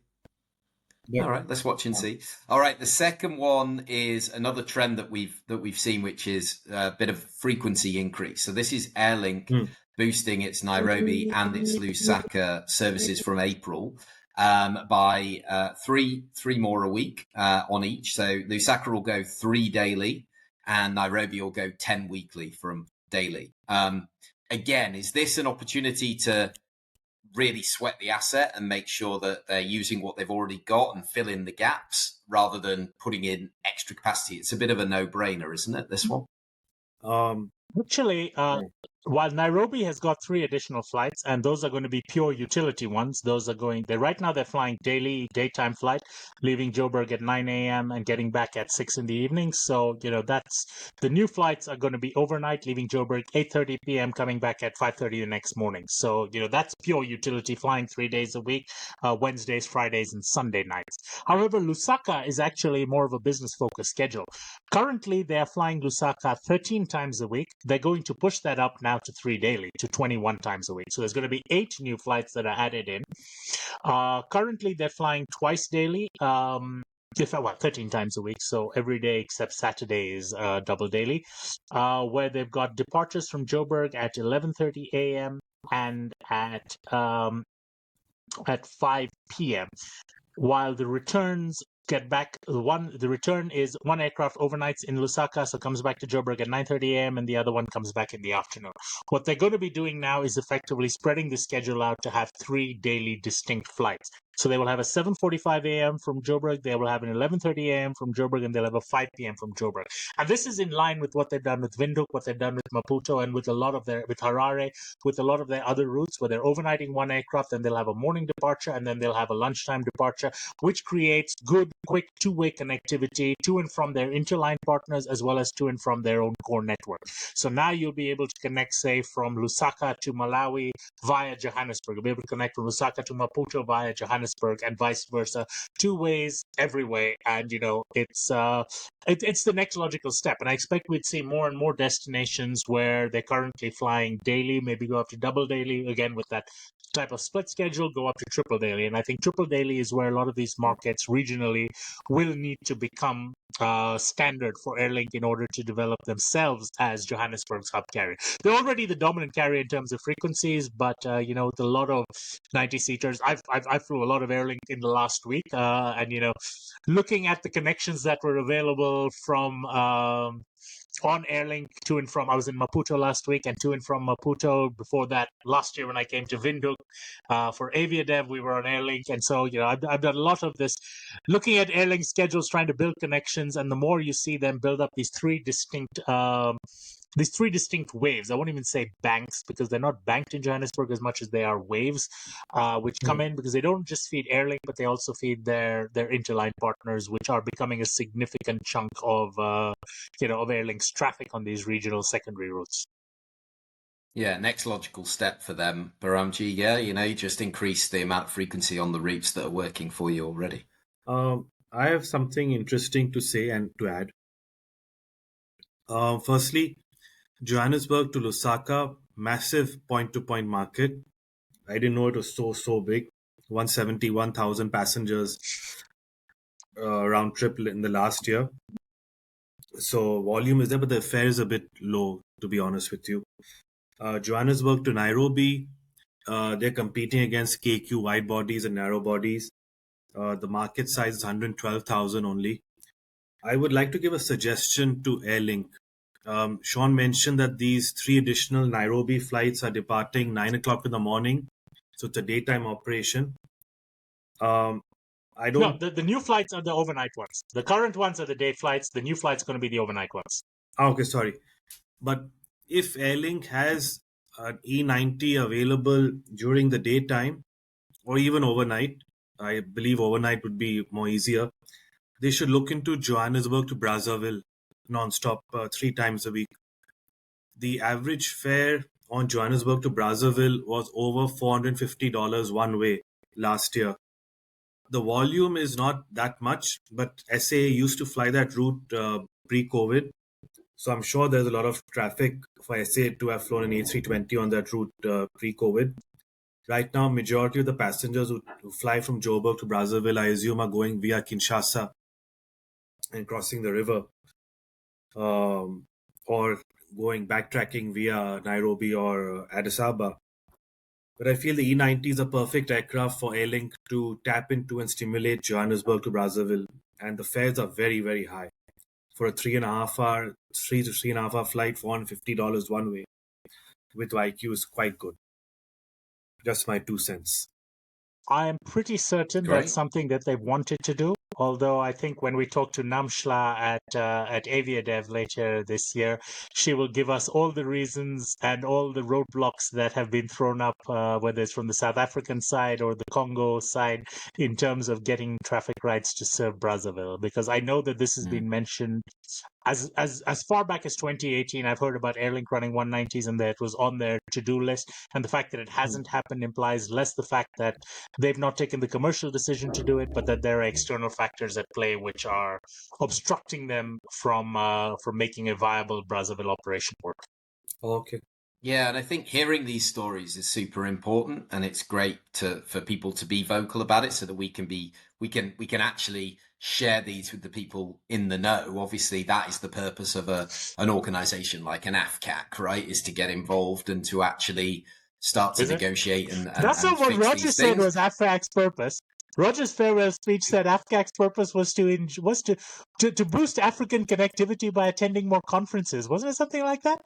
B: Yeah.
A: All right, let's watch and see. All right, the second one is another trend that we've seen, which is a bit of frequency increase. So this is Airlink boosting its Nairobi and its Lusaka services from April by three more a week on each. So Lusaka will go 3 daily, and Nairobi will go 10 weekly from daily. Again, is this an opportunity to really sweat the asset and make sure that they're using what they've already got and fill in the gaps rather than putting in extra capacity? It's a bit of a no-brainer, isn't it, this one?
C: Actually, while Nairobi has got 3 additional flights, and those are going to be pure utility ones, right now they're flying daily daytime flight, leaving Joburg at 9 a.m. and getting back at 6 in the evening. So, that's the new flights are going to be overnight, leaving Joburg 8:30 p.m., coming back at 5:30 the next morning. So, that's pure utility flying 3 days a week, Wednesdays, Fridays, and Sunday nights. However, Lusaka is actually more of a business-focused schedule. Currently, they are flying Lusaka 13 times a week. They're going to push that up now to 3 daily, to 21 times a week. So there's going to be 8 new flights that are added in. Currently, they're flying twice daily. 13 times a week, so every day except Saturday is double daily, where they've got departures from Joburg at 11:30 a.m. and at 5 p.m., while the returns get back. The return is 1 aircraft overnights in Lusaka, so comes back to Joburg at 9:30 a.m. and the other one comes back in the afternoon. What they're going to be doing now is effectively spreading the schedule out to have 3 daily distinct flights. So they will have a 7:45 a.m. from Joburg, they will have an 11:30 a.m. from Joburg, and they'll have a 5 p.m. from Joburg. And this is in line with what they've done with Windhoek, what they've done with Maputo, and with Harare, with a lot of their other routes, where they're overnighting 1 aircraft, then they'll have a morning departure, and then they'll have a lunchtime departure, which creates good, quick 2-way connectivity to and from their interline partners, as well as to and from their own core network. So now you'll be able to connect, say, from Lusaka to Malawi via Johannesburg. You'll be able to connect from Lusaka to Maputo via Johannesburg, and vice versa, 2 ways every way. And it's the next logical step, and I expect we'd see more and more destinations where they're currently flying daily, maybe go up to double daily, again with that type of split schedule, go up to triple daily. And I think triple daily is where a lot of these markets regionally will need to become standard for Airlink in order to develop themselves as Johannesburg's hub carrier. They're already the dominant carrier in terms of frequencies, but with a lot of 90-seaters, I flew a lot of Airlink in the last week, and looking at the connections that were available from on Airlink to and from. I was in Maputo last week, and to and from Maputo before that last year when I came to Windhoek for AviaDev, we were on Airlink. And so I've done a lot of this, looking at Airlink schedules, trying to build connections, and the more you see them build up these 3 distinct waves. I won't even say banks, because they're not banked in Johannesburg as much as they are waves, which come in because they don't just feed Airlink, but they also feed their interline partners, which are becoming a significant chunk of Airlink's traffic on these regional secondary routes.
A: Yeah, next logical step for them, Behramjee. Yeah, you just increase the amount of frequency on the routes that are working for you already.
B: I have something interesting to say and to add. Firstly, Johannesburg to Lusaka, massive point-to-point market. I didn't know it was so big. 171,000 passengers round trip in the last year. So volume is there, but the fare is a bit low, to be honest with you. Johannesburg to Nairobi, they're competing against KQ wide bodies and narrow bodies. The market size is 112,000 only. I would like to give a suggestion to Airlink. Sean mentioned that these 3 additional Nairobi flights are departing 9 o'clock in the morning. So it's a daytime operation. I don't.
C: No, the new flights are the overnight ones. The current ones are the day flights. The new flights are going to be the overnight ones.
B: Okay, sorry. But if Airlink has an E90 available during the daytime or even overnight, I believe overnight would be more easier. They should look into Johannesburg to Brazzaville non-stop 3 times a week. The average fare on Johannesburg to Brazzaville was over $450 one way last year. The volume is not that much, but SAA used to fly that route pre-COVID. So I'm sure there's a lot of traffic for SAA to have flown an A320 on that route pre-COVID. Right now, majority of the passengers who fly from Joburg to Brazzaville, I assume, are going via Kinshasa and crossing the river, or going backtracking via Nairobi or Addis Ababa. But I feel the E90 is a perfect aircraft for Airlink to tap into and stimulate Johannesburg to Brazzaville. And the fares are very, very high. For a 3 to 3.5 hour flight, $450 one way with IQ is quite good. Just my 2 cents.
C: I am pretty certain that's something that they wanted to do. Although I think when we talk to Namshla at AviaDev later this year, she will give us all the reasons and all the roadblocks that have been thrown up, whether it's from the South African side or the Congo side, in terms of getting traffic rights to serve Brazzaville. Because I know that this has been mentioned as far back as 2018. I've heard about Airlink running 190s and that it was on their to-do list. And the fact that it hasn't happened implies less the fact that they've not taken the commercial decision to do it, but that there are external factors at play which are obstructing them from making a viable Brazzaville operation work.
B: Okay.
A: Yeah, and I think hearing these stories is super important, and it's great for people to be vocal about it, so that we can actually share these with the people in the know. Obviously, that is the purpose of an organization like an AFCAC, right? Is to get involved and to actually start to negotiate and
C: that's not what Roger said was AFCAC's purpose. Roger's farewell speech said AFCAC's purpose was to boost African connectivity by attending more conferences. Wasn't it something like that?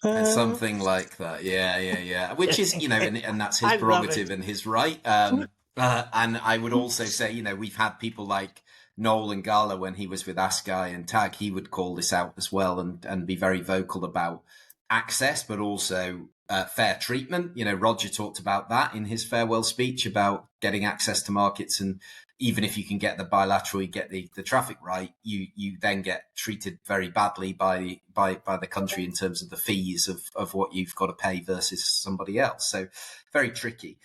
A: Something like that. Yeah. Which is, and that's his prerogative and his right. And I would also say, we've had people like Noel Ngala when he was with Askai and TAG. He would call this out as well and be very vocal about access, but also fair treatment. Roger talked about that in his farewell speech about getting access to markets, and even if you can get the bilateral, you get the traffic right, you then get treated very badly by the country in terms of the fees of what you've got to pay versus somebody else. So very tricky.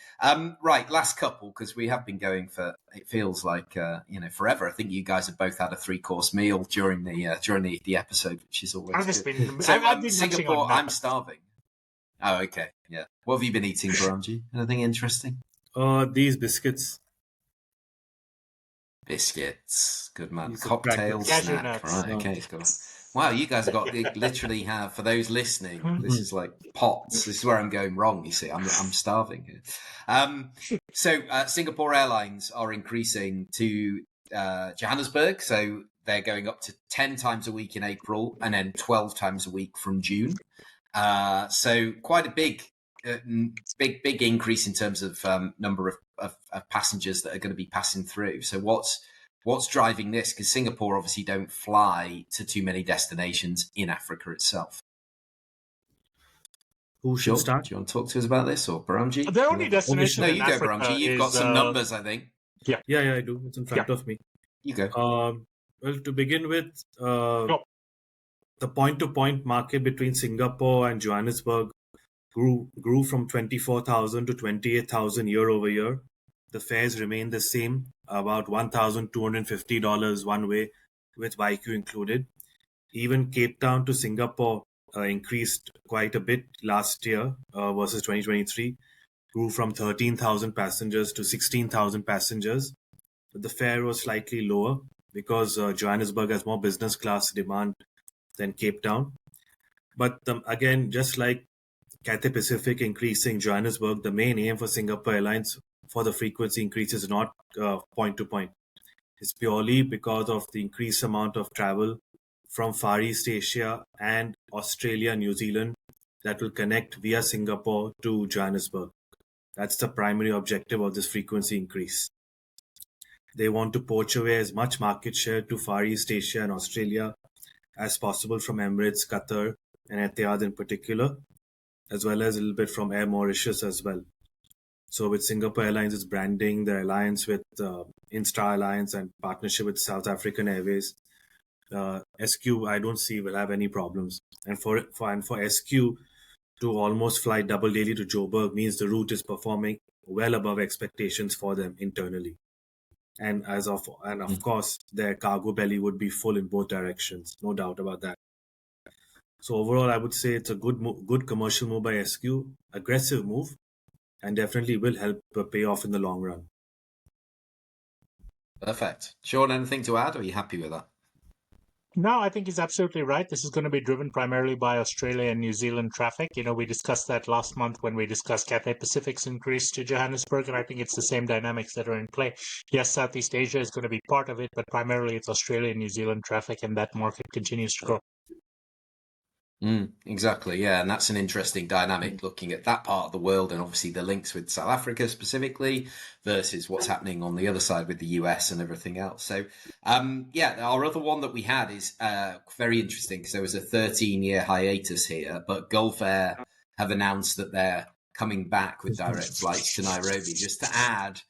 A: Right, last couple, because we have been going for, it feels like forever. I think you guys have both had a 3-course meal during the episode, which is always good. I've been Singapore. I'm starving. Oh, okay. Yeah. What have you been eating, Behramjee? Anything interesting?
B: These biscuits.
A: Biscuits. Good man. Cocktail snack. Right. Okay. Wow, you guys literally have, for those listening, this is like pots. This is where I'm going wrong, you see. I'm starving here. So Singapore Airlines are increasing to Johannesburg. So they're going up to 10 times a week in April and then 12 times a week from June. So quite a big increase in terms of number of passengers that are going to be passing through. So what's driving this? Because Singapore obviously don't fly to too many destinations in Africa itself.
B: Who should start?
A: Do you want to talk to us about this, or Behramjee?
C: The only destination
A: No,
C: in
A: you
C: Africa
A: go, Behramjee. You've got some numbers, I think.
B: Yeah, I do. It's in front of me.
A: You go.
B: Well, to begin with, the point-to-point market between Singapore and Johannesburg grew from 24,000 to 28,000 year over year. The fares remain the same, about $1,250 one way with YQ included. Even Cape Town to Singapore increased quite a bit last year versus 2023, grew from 13,000 passengers to 16,000 passengers. But the fare was slightly lower because Johannesburg has more business class demand than Cape Town. But again, just like Cathay Pacific increasing Johannesburg, the main aim for Singapore Airlines for the frequency increase is not point to point. It's purely because of the increased amount of travel from Far East Asia and Australia, New Zealand that will connect via Singapore to Johannesburg. That's the primary objective of this frequency increase. They want to poach away as much market share to Far East Asia and Australia as possible from Emirates, Qatar, and Etihad in particular, as well as a little bit from Air Mauritius as well. So with Singapore Airlines, it's branding their alliance with Instar Alliance and partnership with South African Airways. SQ, I don't see will have any problems. And for SQ to almost fly double daily to Joburg means the route is performing well above expectations for them internally. And of course, their cargo belly would be full in both directions, no doubt about that. So overall, I would say it's a good commercial move by SQ, aggressive move, and definitely will help pay off in the long run.
A: Perfect. Sean, anything to add? Or are you happy with that?
C: No, I think he's absolutely right. This is going to be driven primarily by Australia and New Zealand traffic. We discussed that last month when we discussed Cathay Pacific's increase to Johannesburg, and I think it's the same dynamics that are in play. Yes, Southeast Asia is going to be part of it, but primarily it's Australia and New Zealand traffic, and that market continues to grow.
A: Exactly, yeah, and that's an interesting dynamic looking at that part of the world and obviously the links with South Africa specifically versus what's happening on the other side with the US and everything else. So, our other one that we had is very interesting because there was a 13-year hiatus here, but Gulf Air have announced that they're coming back with direct flights to Nairobi. Just to add,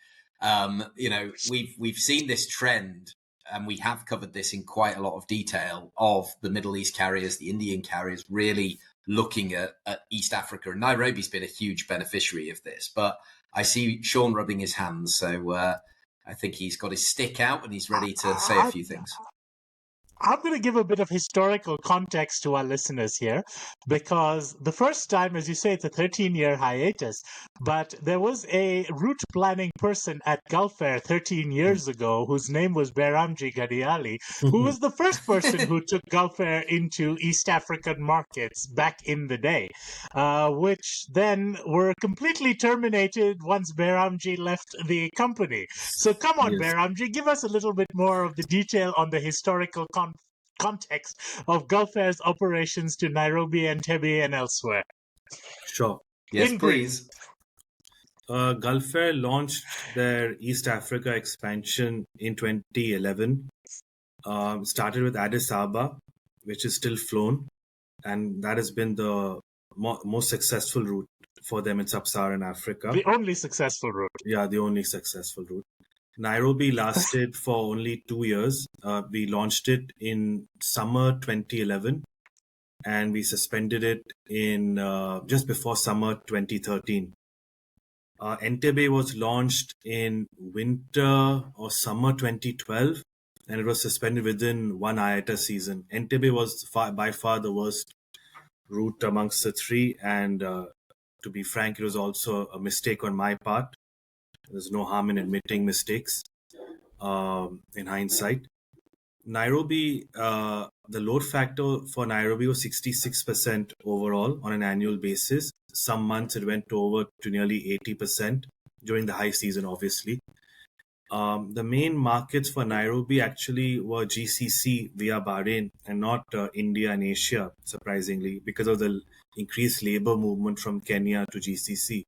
A: we've seen this trend. And we have covered this in quite a lot of detail of the Middle East carriers, the Indian carriers, really looking at East Africa. And Nairobi's been a huge beneficiary of this. But I see Sean rubbing his hands. So I think he's got his stick out and he's ready to say a few things.
C: I'm going to give a bit of historical context to our listeners here, because the first time, as you say, it's a 13-year hiatus, but there was a route planning person at Gulf Air 13 years ago whose name was Behramjee Ghadially, who was the first person who took Gulf Air into East African markets back in the day, which then were completely terminated once Behramjee left the company. So come on, yes. Behramjee, give us a little bit more of the detail on the historical context of Gulf Air's operations to Nairobi, Entebbe, and elsewhere.
B: Sure.
A: Yes, please.
B: Gulf Air launched their East Africa expansion in 2011. Started with Addis Ababa, which is still flown, and that has been the most successful route for them in Sub-Saharan Africa.
C: The only successful route.
B: Yeah, the only successful route. Nairobi lasted for only 2 years. We launched it in summer 2011, and we suspended it in just before summer 2013. Entebbe was launched in winter or summer 2012, and it was suspended within one IATA season. Entebbe was by far the worst route amongst the three, and to be frank, it was also a mistake on my part. There's no harm in admitting mistakes in hindsight. Nairobi, the load factor for Nairobi was 66% overall on an annual basis. Some months it went over to nearly 80% during the high season, obviously. The main markets for Nairobi actually were GCC via Bahrain and not India and Asia, surprisingly, because of the increased labor movement from Kenya to GCC.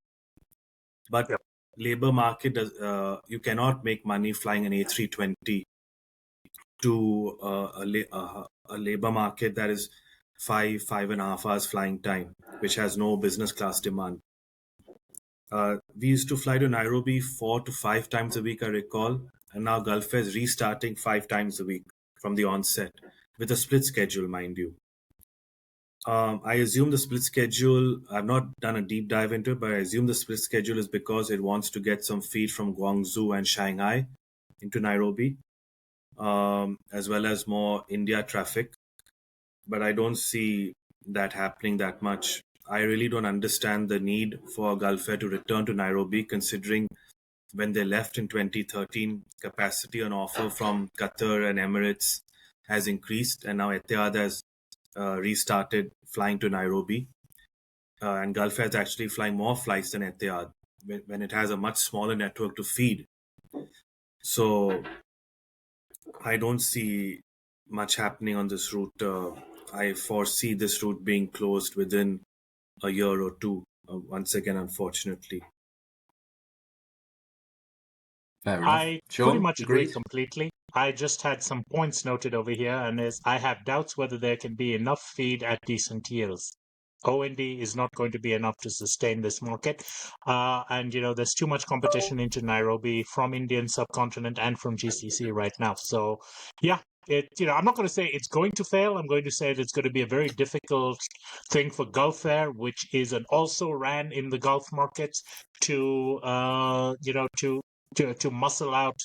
B: But labor market does you cannot make money flying an A320 to a labor market that is 5.5 hours flying time, which has no business class demand. We used to fly to Nairobi 4 to 5 times a week, I recall, and now Gulf Air is restarting 5 times a week from the onset with a split schedule, mind you. I assume the split schedule, I've not done a deep dive into it, but I assume the split schedule is because it wants to get some feed from Guangzhou and Shanghai into Nairobi, as well as more India traffic. But I don't see that happening that much. I really don't understand the need for Gulf Air to return to Nairobi, considering when they left in 2013, capacity on offer from Qatar and Emirates has increased, and now Etihad has restarted flying to Nairobi. And Gulf Air is actually flying more flights than Etihad when it has a much smaller network to feed. So I don't see much happening on this route. I foresee this route being closed within a year or two, once again, unfortunately.
A: Fair enough.
C: I
A: Sean,
C: pretty much agree
A: agreed?
C: completely. I just had some points noted over here, and I have doubts whether there can be enough feed at decent yields. OND is not going to be enough to sustain this market. And, there's too much competition into Nairobi from Indian subcontinent and from GCC right now. So, yeah, I'm not going to say it's going to fail. I'm going to say it's going to be a very difficult thing for Gulf Air, which is an also ran in the Gulf markets to muscle out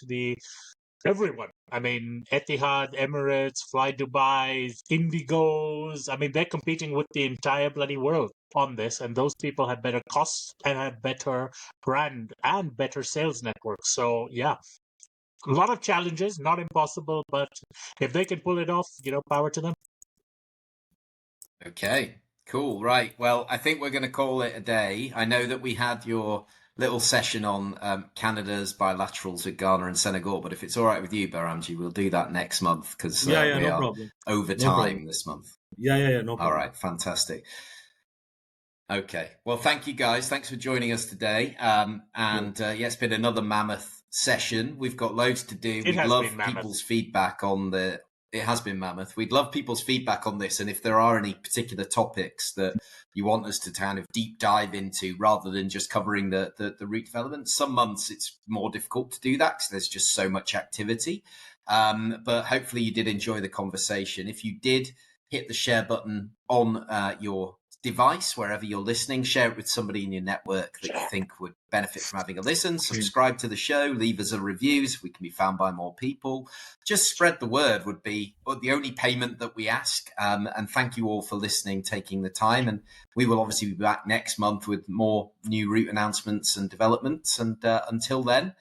C: everyone. I mean, Etihad, Emirates, Fly Dubai, Indigos. I mean, they're competing with the entire bloody world on this, and those people have better costs and have better brand and better sales networks. So, yeah, a lot of challenges, not impossible, but if they can pull it off, power to them.
A: Okay, cool. Right. Well, I think we're going to call it a day. I know that we had your little session on Canada's bilaterals with Ghana and Senegal, but if it's all right with you, Behramjee, we'll do that next month because we
B: no
A: are
B: problem.
A: over
B: No
A: time
B: problem.
A: this month.
B: Yeah, no problem.
A: All right, fantastic. Okay, well, thank you guys. Thanks for joining us today. It's been another mammoth session. We've got loads to do. We'd love people's feedback on the. It has been mammoth. We'd love people's feedback on this, and if there are any particular topics that you want us to kind of deep dive into, rather than just covering the route development. Some months it's more difficult to do that because there's just so much activity. But hopefully you did enjoy the conversation. If you did, hit the share button on your device wherever you're listening. Share it with somebody in your network that you think would benefit from having a listen. Subscribe to the show, leave us a review so we can be found by more people. Just spread the word would be the only payment that we ask. And thank you all for listening, taking the time. And we will obviously be back next month with more new route announcements and developments. And until then,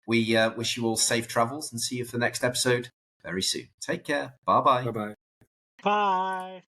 A: we wish you all safe travels and see you for the next episode very soon. Take care. Bye-bye.
B: Bye-bye.
C: Bye.